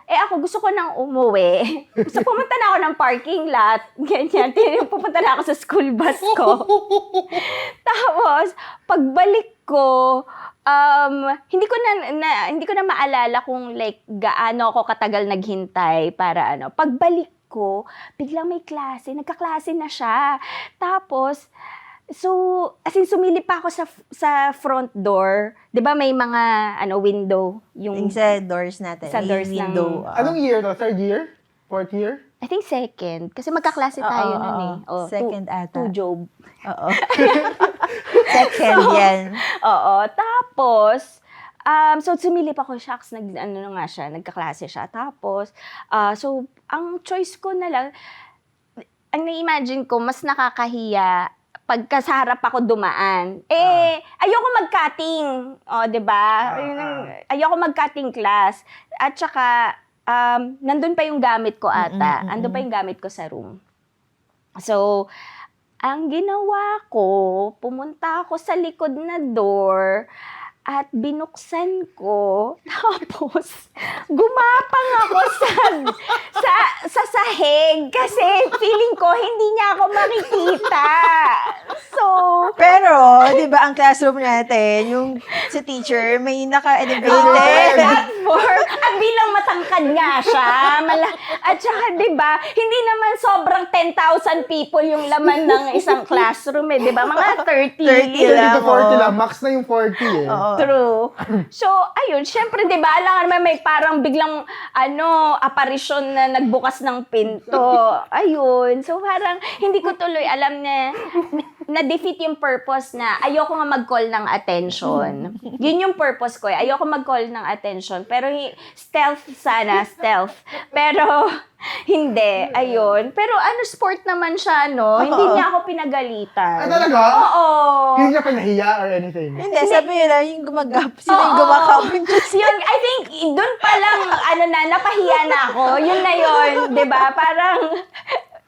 ako gusto ko nang umuwi. Gusto pumunta na ako ng parking lot, ganyan. Pupunta na ako sa school bus ko. Tapos, pagbalik ko, hindi ko na maalala kung like gaano ako katagal naghintay para ano. Pagbalik ko, biglang may klase, nagkaklase na siya. Tapos, so, as in, sumilip pa ako sa front door. 'Di ba may mga window yung Yung sa doors natin. Sa may doors ng- window. Anong year to? Third year? Fourth year? I think second kasi magkaklase tayo Oo, nun oo. eh. Oh, Second ata. to Job. Oo. Second yan. Oo, tapos so sumilip ako, shucks, nagkaklase siya. Tapos so ang choice ko na lang, ang na-imagine ko mas nakakahiya pagka sa harap ako dumaan. Ayoko mag-cutting. O, 'di ba? Ayoko mag-cutting class. At saka nandun pa yung gamit ko ata. Andun pa yung gamit ko sa room. So, ang ginawa ko, pumunta ako sa likod na door at binuksan ko. Tapos, gumapang ako sa sahig kasi feeling ko hindi niya ako makikita. So, Pero, di ba, ang classroom natin, yung si teacher, may naka-elevated. at bilang matangkad nga siya, at saka, di ba, hindi naman sobrang 10,000 people yung laman ng isang classroom eh, di ba? Mga 30. 30 30 to 40 oo. lang. Max na yung 40 eh. Oo. True. So, ayun, syempre, di ba, alam naman may parang biglang, aparisyon na nagbukas ng pinto. Ayun. So, parang, hindi ko tuloy alam na defeat yung purpose na ayoko nga mag-call ng attention. Yun yung purpose ko eh. Ayoko mag-call ng attention. Pero stealth sana, stealth. Pero hindi, ayun. Pero sport naman siya, no? Hindi niya ako pinagalitan. Talaga? Oo. Hindi niya pinahiya or anything. Hindi, sabi nila, yung sila yung gumakapin. Yun, I think, doon pa lang, napahiya na ako. Yun na yun, di ba? Parang,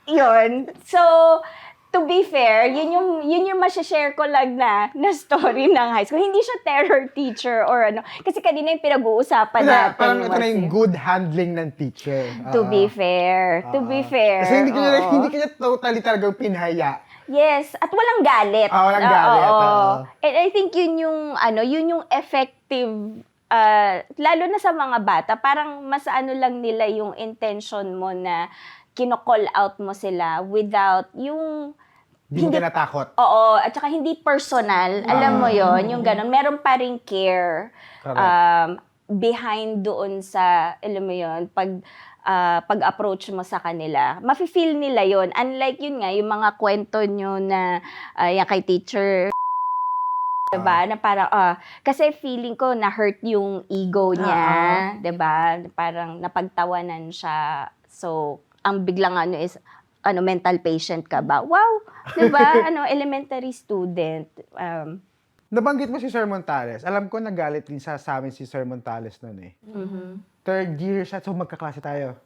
yun. So, to be fair, yun yung masashare ko lang na story ng high school. Hindi siya terror teacher or ano. Kasi kanina yung pinag-uusapan natin. Parang ito na was yung good handling ng teacher. To be fair. To be fair. Kasi hindi Oo. kanya totally talagang pinahaya. Yes, at walang galit. Walang galit. Oo. Oo. And I think yun yung effective, lalo na sa mga bata, parang mas lang nila yung intention mo na kino-call out mo sila without yung Hindi mo tinatakot. oo, at saka hindi personal. Alam mo yon, yung ganun. Meron pa ring care Correct. behind doon sa, alam mo yon, pag-approach mo sa kanila. Mafe-feel nila yon. Unlike yun nga, yung mga kwento nyo na yan kay teacher, diba? Na parang, kasi feeling ko na-hurt yung ego niya, diba? Parang napagtawanan siya. So, ang biglang is, mental patient ka ba? Wow! Diba? Elementary student. Nabanggit mo si Sir Montales. Alam ko nagalit din sa amin si Sir Montales noon eh. Third year siya, so magkaklase tayo.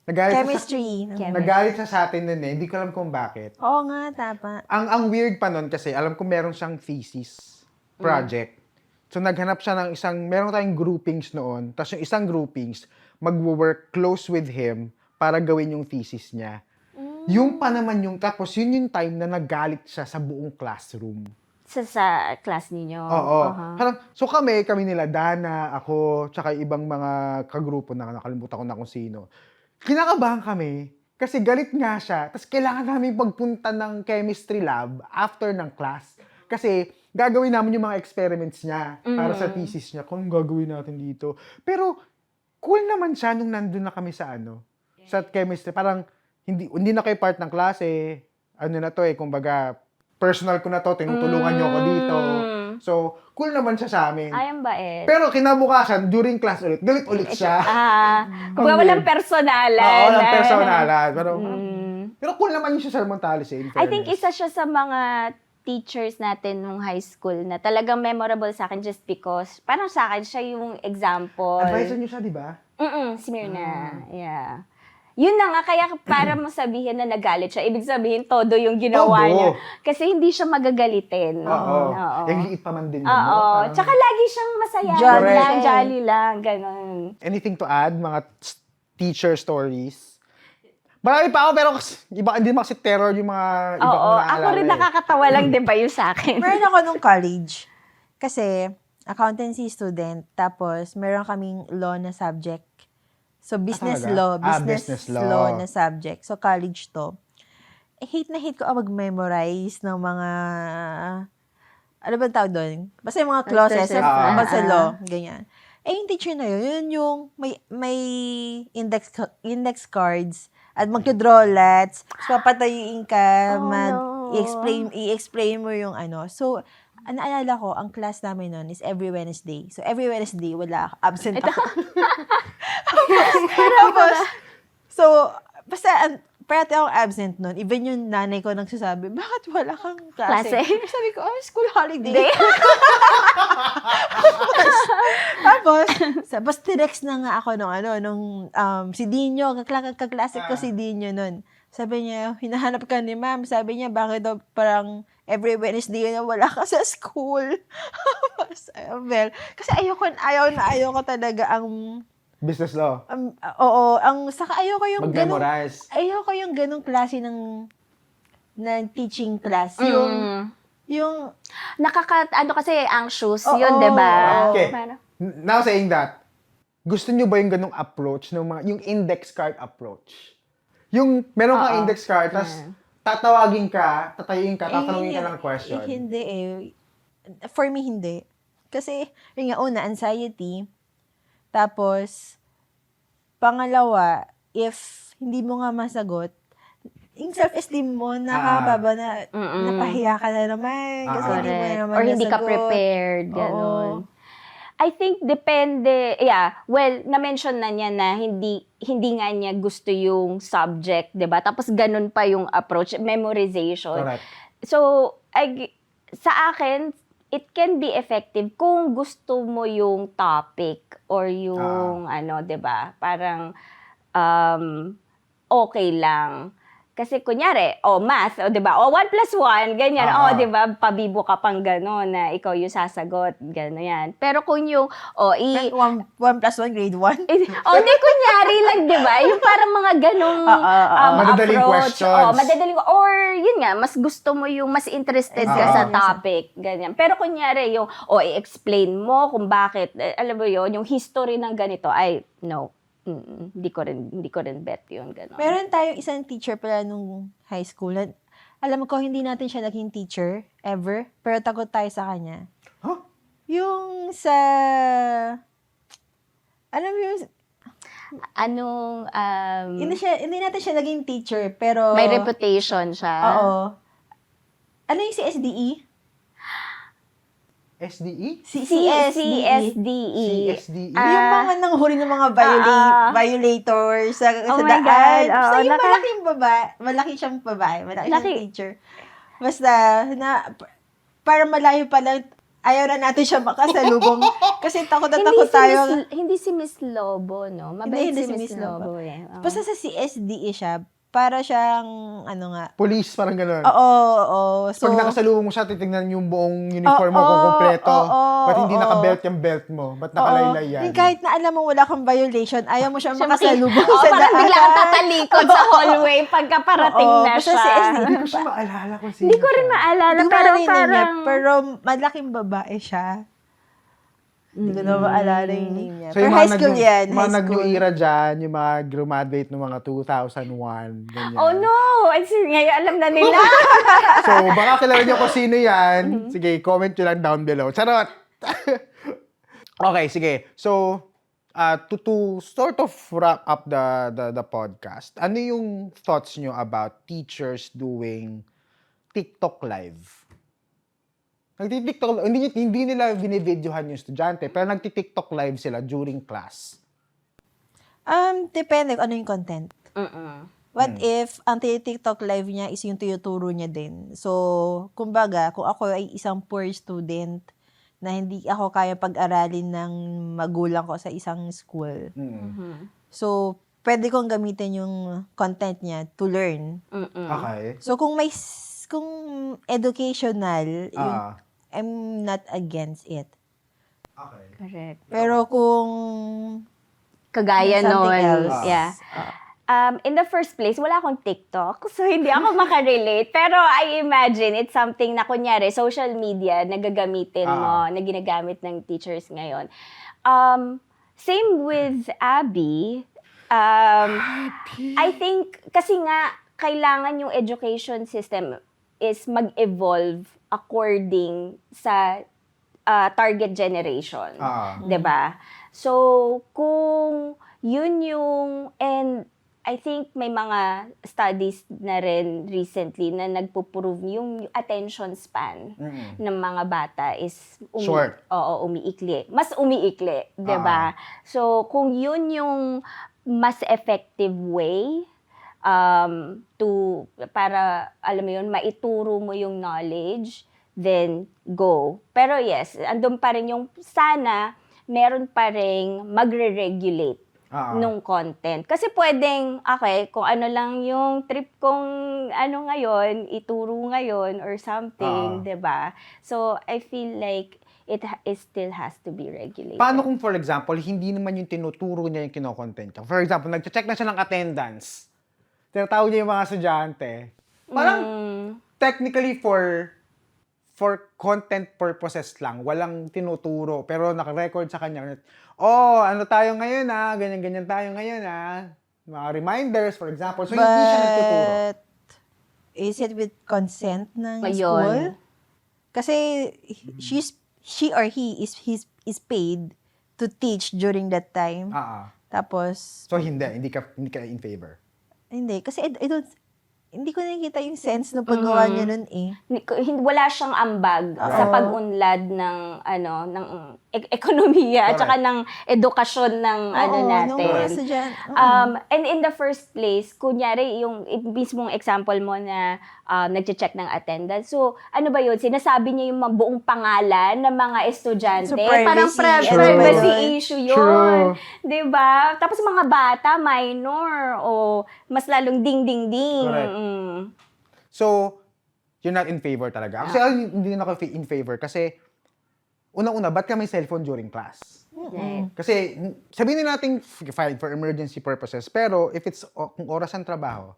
Nagalit Chemistry. Nagalit siya sa atin noon eh. Hindi ko alam kung bakit. Oo nga, tama. Ang weird pa nun kasi, alam ko meron siyang thesis project. So, naghanap siya ng meron tayong groupings noon. Tapos yung isang groupings, mag-work close with him para gawin yung thesis niya. Yung pa naman tapos yun yung time na nagalit siya sa buong classroom. Sa class ninyo? Oo. Parang, so kami nila, Dana, ako, tsaka ibang mga kagrupo na nakalimutan ko na kung sino. Kinakabahan kami kasi galit nga siya. Tapos kailangan namin pagpunta ng chemistry lab after ng class. Kasi gagawin namin yung mga experiments niya para sa thesis niya. Kung gagawin natin dito. Pero cool naman siya nung nandun na kami sa sa chemistry. Parang hindi na kayo part ng klase. Na to kumbaga personal ko na to, tinutulungan niyo ako dito. So, cool naman siya sa amin. Ay, ang bait. Pero kinabukasan, during class ulit, galit ulit siya. Kung walang personalan. Oo, walang personalan. Pero cool naman yung si Sir Montales eh, in I think fairness. isa siya sa mga teachers natin nung high school na talagang memorable sa akin just because, parang sa akin siya yung example. Advisor niyo siya, di ba? Si Myrna. Yeah. Yun na nga, kaya para mo sabihin na nagalit siya, ibig sabihin todo yung ginawa Todo. niya. Kasi hindi siya magagalitin. Oo. Oo. Yung liit pa man din yun. Oo. no? Parang- Tsaka lagi siyang masaya Jolly lang, siya. jolly lang, ganun. Anything to add, mga teacher stories? Marami pa ako, pero hindi naman kasi terror yung mga iba Oo, kong ako naalala rin eh. nakakatawa lang, di ba, yung sa akin? Meron ako nung college. Kasi, accountancy student, tapos meron kaming law na subject. So, business talaga? law. Business law. Law na subject. So, college to. Hate na hate ko mag-memorize ng mga, ano ba tawag doon? Basta yung mga clauses about sa law. Ganyan. Yung teacher na yun yung may index cards at magdodraw lots. So, papatayuin ka, i-explain mo yung ano. So, naalala ko, ang class namin nun is every Wednesday. So, every Wednesday, wala ako. Absent ako. Tapos, so, basta, parati akong absent nun. Even yung nanay ko nagsasabi, bakit wala kang klase? Sabi ko, school holiday. Tapos, tinext na nga ako nung si Dino, kaklase ko si Dino nun. Sabi niya, hinahanap ka ni ma'am. Sabi niya, bakit daw parang every Wednesday na wala ka sa school? Well, kasi ayaw ko talaga ang Business law. oo, saka ayoko yung Mag-memorize. ayoko yung ganung klase ng teaching class. Yung ano kasi, anxious Oo, yun, di ba? Okay. Parang- Now saying that, gusto nyo ba yung ganung approach, yung index card approach? Yung meron kang index card, tapos tatawagin ka, tatanungin ka ng question. Hindi eh. For me, hindi. Kasi, yun nga, una, anxiety. Tapos, pangalawa, if hindi mo nga masagot, yung self-esteem mo, nakababa na, napahiya ka na naman. Kasi hindi mo naman Or hindi ka nasagot. prepared, gano'n. Oo. I think depende, na-mention na niya na hindi nga niya gusto yung subject, 'di ba? Tapos ganun pa yung approach, memorization. Correct. So, sa akin, it can be effective kung gusto mo yung topic or yung 'di ba? Parang okay lang. Kasi kunyari, math, 'di ba? 1 plus 1, ganyan. 'Di ba? Pabibo ka pang gano'n na ikaw yung sasagot, gano'n yan. Pero kung yung, 1 plus 1, grade 1? Hindi, kunyari lang, 'di ba? Yung parang mga ganong Madadaling approach. questions. Madadaling, or yun nga, mas gusto mo yung mas interested ka sa topic, ganyan. Pero kunyari yung, i-explain mo kung bakit, alam mo yun, yung history ng ganito, no. Hindi ko rin bet yun, gano'n. Meron tayong isang teacher pala nung high school. Alam ko, hindi natin siya naging teacher, ever. Pero takot tayo sa kanya. Huh? Yung sa... Alam mo yung... Anong, Hindi natin siya naging teacher, pero... may reputation siya. Oo. Ano yung CSDE? SDE? CSDE. CSDE? Yung mga nanghuli ng mga violators sa Oh my daan. God. Basta yung Naka- malaking babae. Malaki siyang babae. Malaki siyang teacher. Basta, para malayo pa lang, ayaw na natin siya makasalubong. Kasi takot na takot tayo. Hindi si Miss Lobo, no? Mabait Hindi si Miss Lobo, eh. Oo. Basta sa CSDE siya, para siyang, Police, parang gano'n. Oo. So, Pag nakasalubong mo siya, titignan yung buong uniform mo kung kumpleto. Ba't hindi nakabelt yung belt mo? Ba't nakalaylay yan? Yung kahit na alam mo wala kang violation, ayaw mo siya Siya makasalubong sa parang daan. bigla kang tatalikod sa hallway pagka parating na basta siya. CSDE. Hindi ko siya maalala kung sino Hindi ko rin siya. maalala, Hindi ko pero maalala yung name niya, parang... pero malaking babae siya. Hindi ko na maalala yung name niya. So, Pero yung high school yan. Mga High nag-new school. era dyan, yung mga graduate ng mga 2001, ganyan. Oh no! Ngayon alam na nila. So, baka kilala niyo kung sino yan. Sige, comment nyo lang down below. Charot! Okay, sige. So, to sort of wrap up the podcast, ano yung thoughts nyo about teachers doing TikTok live? Nagti-TikTok, hindi nila binivideohan yung estudyante, pero nagti-TikTok live sila during class. Depende kung ano yung content. What if ang TikTok live niya is yung tinuturo niya din? So, kumbaga, kung ako ay isang poor student na hindi ako kaya pag-aralin ng magulang ko sa isang school. So, pwede kong gamitin yung content niya to learn. Okay. So, kung educational, I'm not against it. Okay. Correct. Pero kung Kagaya something nun. else, Yeah. In the first place, wala akong TikTok, so hindi ako makarelate. Pero I imagine it's something na kunyari, social media na gagamitin mo, na ginagamit ng teachers ngayon. Same with Abby. I think, kasi nga, kailangan yung education system is mag-evolve according sa target generation. 'Di ba? So, kung yun yung, and I think may mga studies na rin recently na nagpo-prove yung attention span ng mga bata is Short. Oo, umiikli. Mas umiikli, 'di ba? So, kung yun yung mas effective way para alam mo yun, maituro mo yung knowledge, then go. Pero yes, andun pa rin yung sana meron pa ring magre-regulate nung content. Kasi pwedeng, okay, kung ano lang yung trip kong ngayon, ituro ngayon or something, 'di ba? So, I feel like it still has to be regulated. Paano kung, for example, hindi naman yung tinuturo niya yung kinokontent niya? For example, nag-check na siya ng attendance. Tinatawag niya yung mga estudyante. Parang, technically for content purposes lang, walang tinuturo, pero naka-record sa kanya, ano tayo ngayon ganyan-ganyan tayo ngayon mga reminders, for example. So, hindi siya nagtuturo. But, is it with consent ng Ayun. school? Kasi, she or he is paid to teach during that time. Tapos, So, hindi ka in favor. hindi. Kasi, hindi ko nakikita yung sense na paggawa niya nun eh. Wala siyang ambag sa pag-unlad ng ekonomiya at saka ng edukasyon ng natin. Nung mga estudyante. And in the first place, kunyari yung mismong example mo na nagche-check ng attendance. So, ano ba yun? Sinasabi niya yung buong pangalan ng mga estudyante. So, Parang privacy. privacy True. issue yun. True. 'Di ba? Tapos mga bata, minor, o mas lalong ding-ding-ding. Correct. So, you're not in favor talaga. Kasi hindi na ako in favor kasi unang-una, ba't ka may cellphone during class? Right. Kasi sabihin natin fine for emergency purposes, pero if it's kung oras ang trabaho.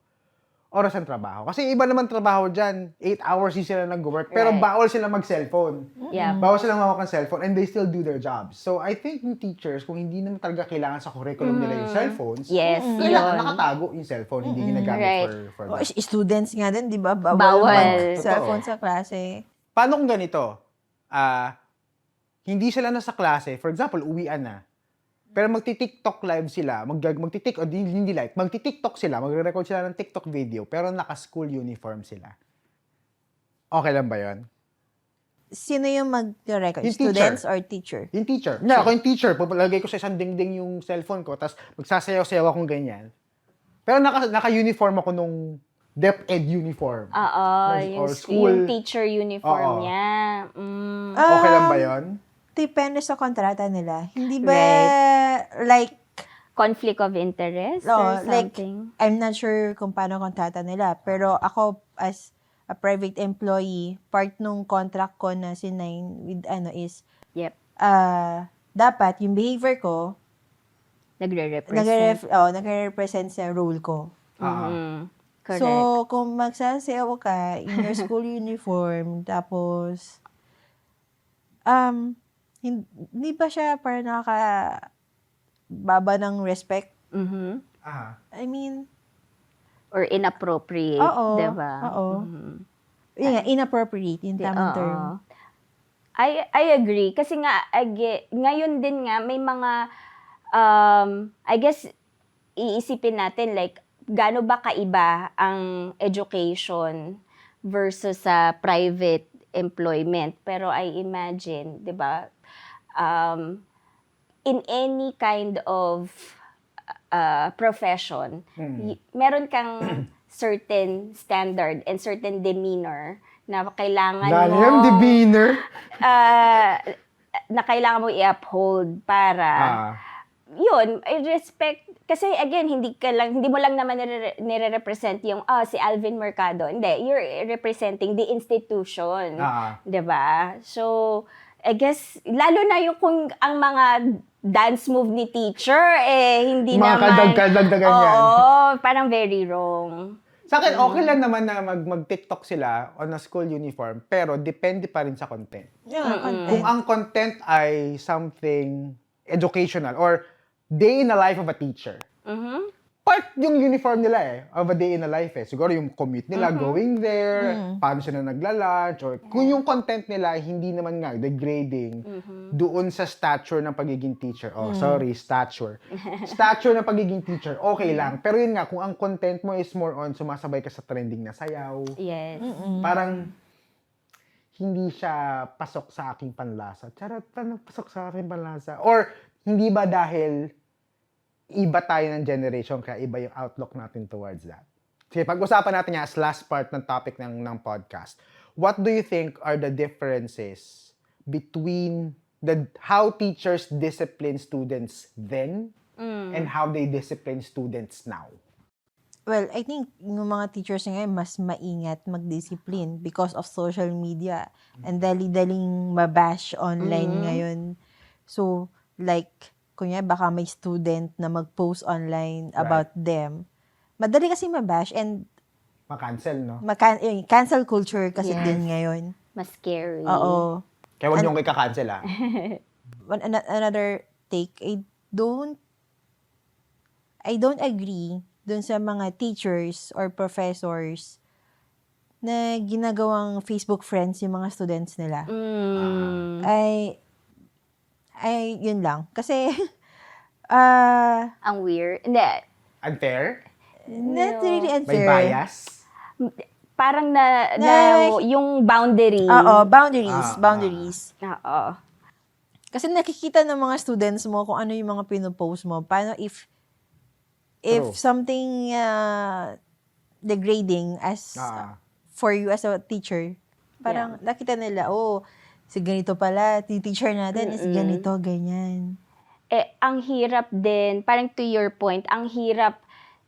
Kasi iba naman trabaho dyan, 8 hours din sila nag-work, pero Right. bawal sila mag-cellphone. Yeah. Bawal silang hawak ng cellphone and they still do their jobs. So, I think yung teachers, kung hindi naman talaga kailangan sa curriculum nila yung cellphones, Yes, kailangan yun. nakatago yung cellphone, hindi ginagamit Right. for Oh, that. students nga din, di ba? Bawal. Cellphone sa klase. Paano kung ganito? Hindi sila nasa klase, for example, uwian na. Pero magti-TikTok live sila, magti-TikTok sila, magre-record sila ng TikTok video, pero naka-school uniform sila. Okay lang ba yun? Sino yung mag-record? Yung Students teacher. or teacher? Yung teacher. Ako yung teacher, papalagay ko sa isang dingding yung cellphone ko, tapos magsasayaw-sayaw akong ganyan. Pero naka-uniform ako nung DepEd uniform. Oo, Or school. yung teacher uniform Oo. niya. Okay lang ba yun? Depende sa kontrata nila. Hindi ba, like, Conflict of interest no, or like, something? I'm not sure kung paano kontrata nila. Pero ako, as a private employee, part nung contract ko na sinign with is, Yep. dapat yung behavior ko, Nagre-represent. nagre-represent sa role ko. Correct. So, kung magsasayaw ka in your school uniform, tapos, hindi ba siya para nakakababa ng respect? I mean, Or inappropriate, oo. diba? Oo. Yun nga, inappropriate, yung tamang Oo. term. I agree. Kasi nga, ngayon din nga, may mga, I guess, iisipin natin, like, gaano ba kaiba ang education versus sa private employment. Pero I imagine, di ba, in any kind of profession, meron kang certain standard and certain demeanor na kailangan Dahil mo yung demeanor. na kailangan mo i-uphold para yun, I respect kasi again hindi mo lang naman nire-represent yung si Alvin Mercado. Hindi, you're representing the institution. 'Di ba? So I guess, lalo na yung kung ang mga dance move ni teacher, hindi Mga naman... kadagdagan yan. Oo, parang very wrong. Sa akin, okay lang naman na mag-TikTok sila on a school uniform, pero depende pa rin sa content. Yeah, Kung ang content ay something educational or day in the life of a teacher, part yung uniform nila of a day in a life Siguro yung commute nila, going there, paano sila nagla-lunch, or kung yung content nila hindi naman nga degrading doon sa stature ng pagiging teacher. Stature. Stature ng pagiging teacher, okay lang. Pero yun nga, kung ang content mo is more on sumasabay ka sa trending na sayaw, Yes. parang hindi siya pasok sa aking panlasa. Charot, parang pasok sa aking panlasa. Or hindi ba dahil iba tayo ng generation kaya iba yung outlook natin towards that. Sige, pag-usapan natin nga as last part ng topic ng podcast. What do you think are the differences between how teachers discipline students then and how they discipline students now? Well, I think yung mga teachers ngayon mas maingat mag-discipline because of social media and dali-daling mabash online ngayon. So, like, kunya baka may student na mag-post online about them. Madali kasi mabash and Ma-cancel, no? cancel culture kasi Yes. din ngayon. Mas scary. Oo. Kaya huwag niyong ika-cancel, Another take, I don't agree dun sa mga teachers or professors na ginagawang Facebook friends yung mga students nila. Yun lang. Kasi, Ang weird. Hindi. Unfair? not really May unfair. bias? Parang Na- yung boundary. Oo, boundaries. Oo. Kasi nakikita ng mga students mo kung ano yung mga pinopost mo. Paano if True. something degrading for you as a teacher, parang nakita nila, si ganito pala, teacher natin is ganito, ganyan. Ang hirap din, parang to your point, ang hirap,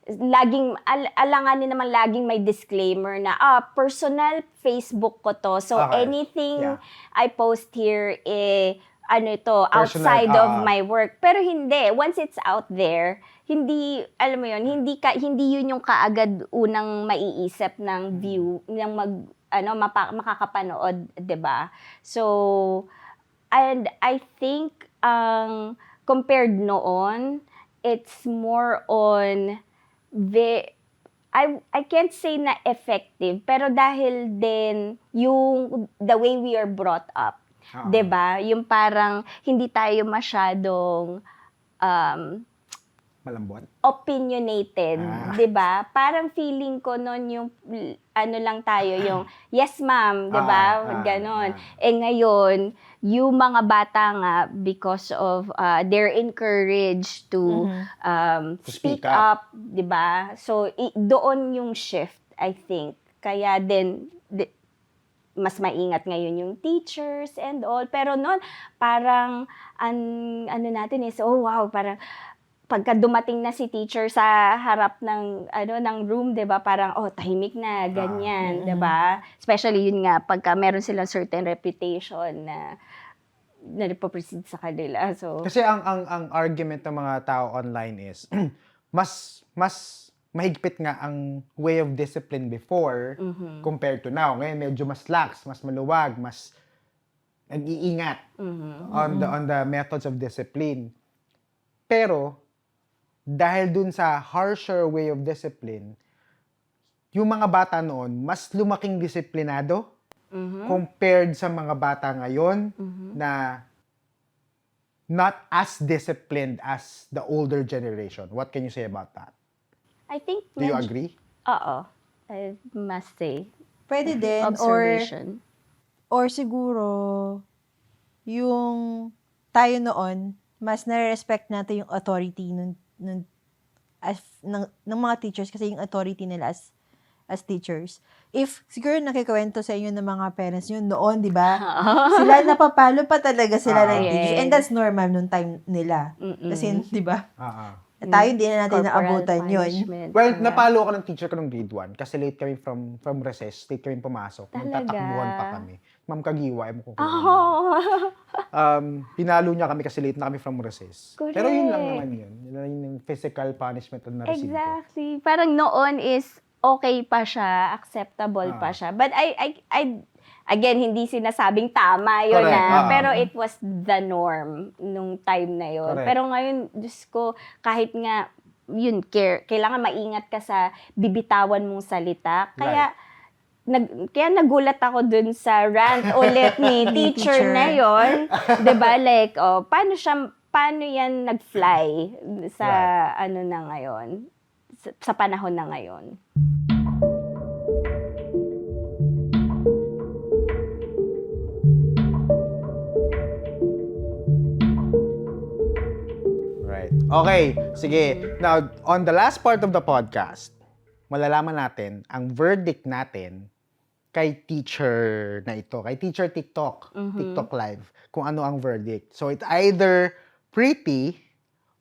laging, alanganin naman laging may disclaimer na, personal Facebook ko to. So, Okay. anything I post here, Personal, outside of my work. Pero hindi. Once it's out there, hindi, alam mo yun, hindi yun yung kaagad unang maiisip ng view, ng makakapanood, 'di ba? So, and I think, compared noon, it's more on I can't say na effective, pero dahil din yung the way we are brought up, 'di ba? Yung parang hindi tayo masyadong Malambot? opinionated, 'di ba? Parang feeling ko noon yung lang tayo yung yes ma'am, 'di ba? Ganon. Ngayon, yung mga bata nga because of they're encouraged to speak up, 'di ba? So doon yung shift, I think. Kaya din mas maingat ngayon yung teachers and all. Pero noon, parang ano natin is, wow, parang pagka dumating na si teacher sa harap ng ng room, 'di ba? Parang tahimik na, ganyan, 'di ba? Especially yun nga pagka meron silang certain reputation na nagpo-proceed sa kanila. So Kasi ang argument ng mga tao online is mas mahigpit nga ang way of discipline before compared to now. Ngayon medyo mas lax, mas maluwag, mas nag-iingat on the methods of discipline. Pero dahil dun sa harsher way of discipline, yung mga bata noon, mas lumaking disiplinado compared sa mga bata ngayon na not as disciplined as the older generation. What can you say about that? I think Do you agree? Oo. I must say. Pwede din, Observation. or siguro, yung tayo noon, mas nare-respect natin yung authority ng mga teachers kasi yung authority nila as teachers. If siguro nakikwento sa inyo ng mga parents nyo noon, di ba? Sila napapalo pa talaga sila ng teachers. And that's normal nung time nila. Kasi, di ba? Tayo hindi na natin Corporal naabutan yun. punishment. Well, napalo ako ng teacher ko ng grade 1 kasi late kami from recess, late kami pumasok. Talaga? Nagtatakbuhan pa kami. Ma'am Kagiwa, ewan ko kung Oh. pinalo niya kami kasi late na kami from recess. Correct. Pero yun lang naman yun. Yun lang yung physical punishment na na-receive ko. Exactly. Parang noon is okay pa siya, acceptable pa siya. But I again, hindi sinasabing tama yun Correct. pero it was the norm nung time na yun. Correct. Pero ngayon, Diyos ko, kahit nga, yun, kailangan maingat ka sa bibitawan mong salita. Kaya, kaya nagulat ako dun sa rant ulit ni teacher na yun. 'Di ba? Like, paano yan nag-fly sa ano na ngayon? Sa panahon na ngayon. Right. Okay, sige. Now, on the last part of the podcast, malalaman natin ang verdict natin kay teacher na ito, kay teacher TikTok, TikTok Live, kung ano ang verdict. So, it's either pretty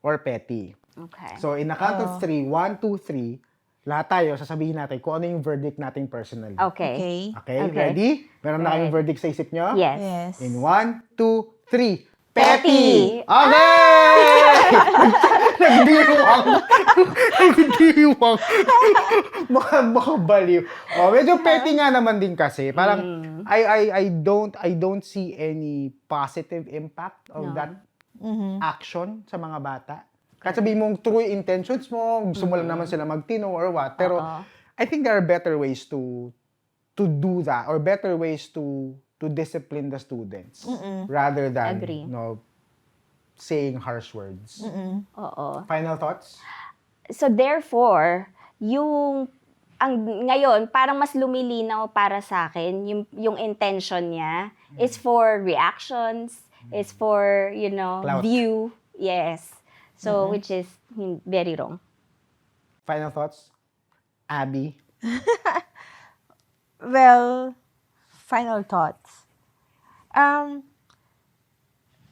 or petty. Okay. So, in a count of 3, 1, 2, 3, lahat tayo, sasabihin natin kung ano yung verdict natin personally. Okay. Okay, Okay. ready? Meron na kayong Right. verdict sa isip nyo? Yes. Yes. In 1, 2, 3. Petty! Okay! Nagdiwang! Nagdiwang! Makabaliw. Oh, medyo petty nga naman din kasi. Parang, I don't see any positive impact of that action sa mga bata. Kahit sabihin mong true intentions mo, gusto mo lang naman sila magtino or what. Pero, I think there are better ways to do that or better ways to discipline the students rather than Agree. saying harsh words. Oo. Final thoughts? So therefore, ngayon parang mas lumilinaw para sa akin yung intention niya is for reactions, is for, Clout. view. Yes. So which is very wrong. Final thoughts? Abby? Well, final thoughts.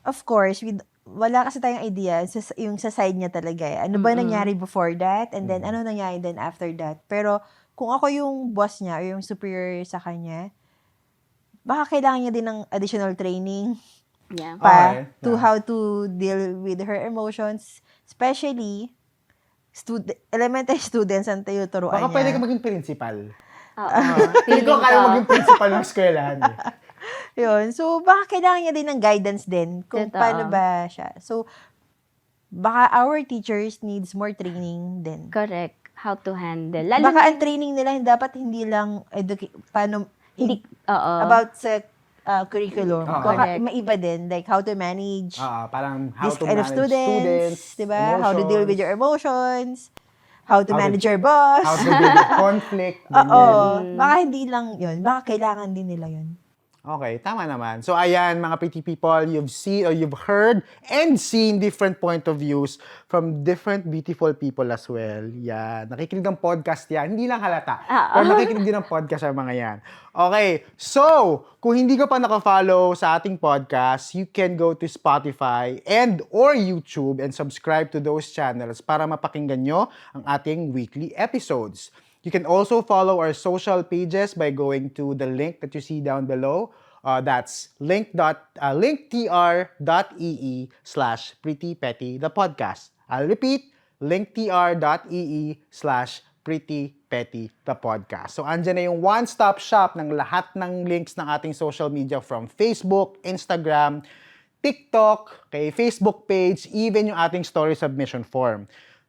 Of course, wala kasi tayong idea yung sa side niya talaga. Ano ba nangyari before that? And then, ano nangyari then after that? Pero, kung ako yung boss niya or yung superior sa kanya, baka kailangan niya din ng additional training Yeah. Okay. to Yeah. how to deal with her emotions. Especially, elementary students ang tinuturuan Baka niya. pwede ka maging principal. Oo. Hindi ko kaya maging principal ng eskwelahan. Yun. So, baka kailangan niya din ng guidance din kung Totoo. paano ba siya. So, baka our teachers needs more training din. Correct. How to handle. Lalo Baka ang training nila dapat hindi lang paano oo. about sa curriculum. Oo. Baka Correct. maiba din, like how to manage Parang how this to kind of manage students, diba? How to deal with your emotions, emotions, how to manage your boss. how to deal with conflict. Oo. ganyan. Baka hindi lang yun. Baka kailangan din nila yun. Okay, tama naman. So ayan, mga pretty people, you've seen or you've heard and seen different point of views from different beautiful people as well. Yan, nakikinig ng podcast yan. Hindi lang halata. Pero nakikinig din ng podcast ang mga yan. Okay, so kung hindi ka pa naka-follow sa ating podcast, you can go to Spotify and or YouTube and subscribe to those channels para mapakinggan nyo ang ating weekly episodes. You can also follow our social pages by going to the link that you see down below. That's linktr.ee/prettypetty_the-podcast. I'll repeat, linktr.ee/prettypetty_the-podcast. So, andyan na yung one-stop shop ng lahat ng links ng ating social media from Facebook, Instagram, TikTok, kay Facebook page, even yung ating story submission form.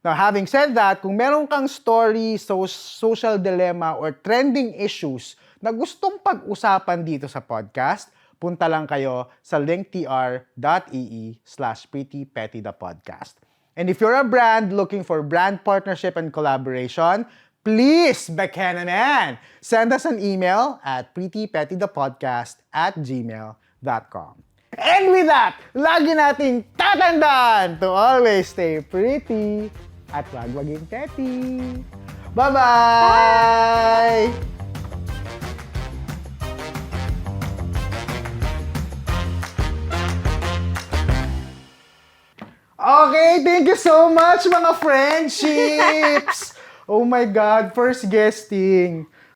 Now, having said that, kung meron kang story, social dilemma, or trending issues na gustong pag-usapan dito sa podcast, punta lang kayo sa linktr.ee/prettypetty_the-podcast. And if you're a brand looking for brand partnership and collaboration, please, baka naman, send us an email at prettypettythepodcast@gmail.com. And with that, lagi nating tatandaan to always stay pretty at wag maging petty. Bye-bye! Okay, thank you so much mga friendships! Oh my God, first guesting.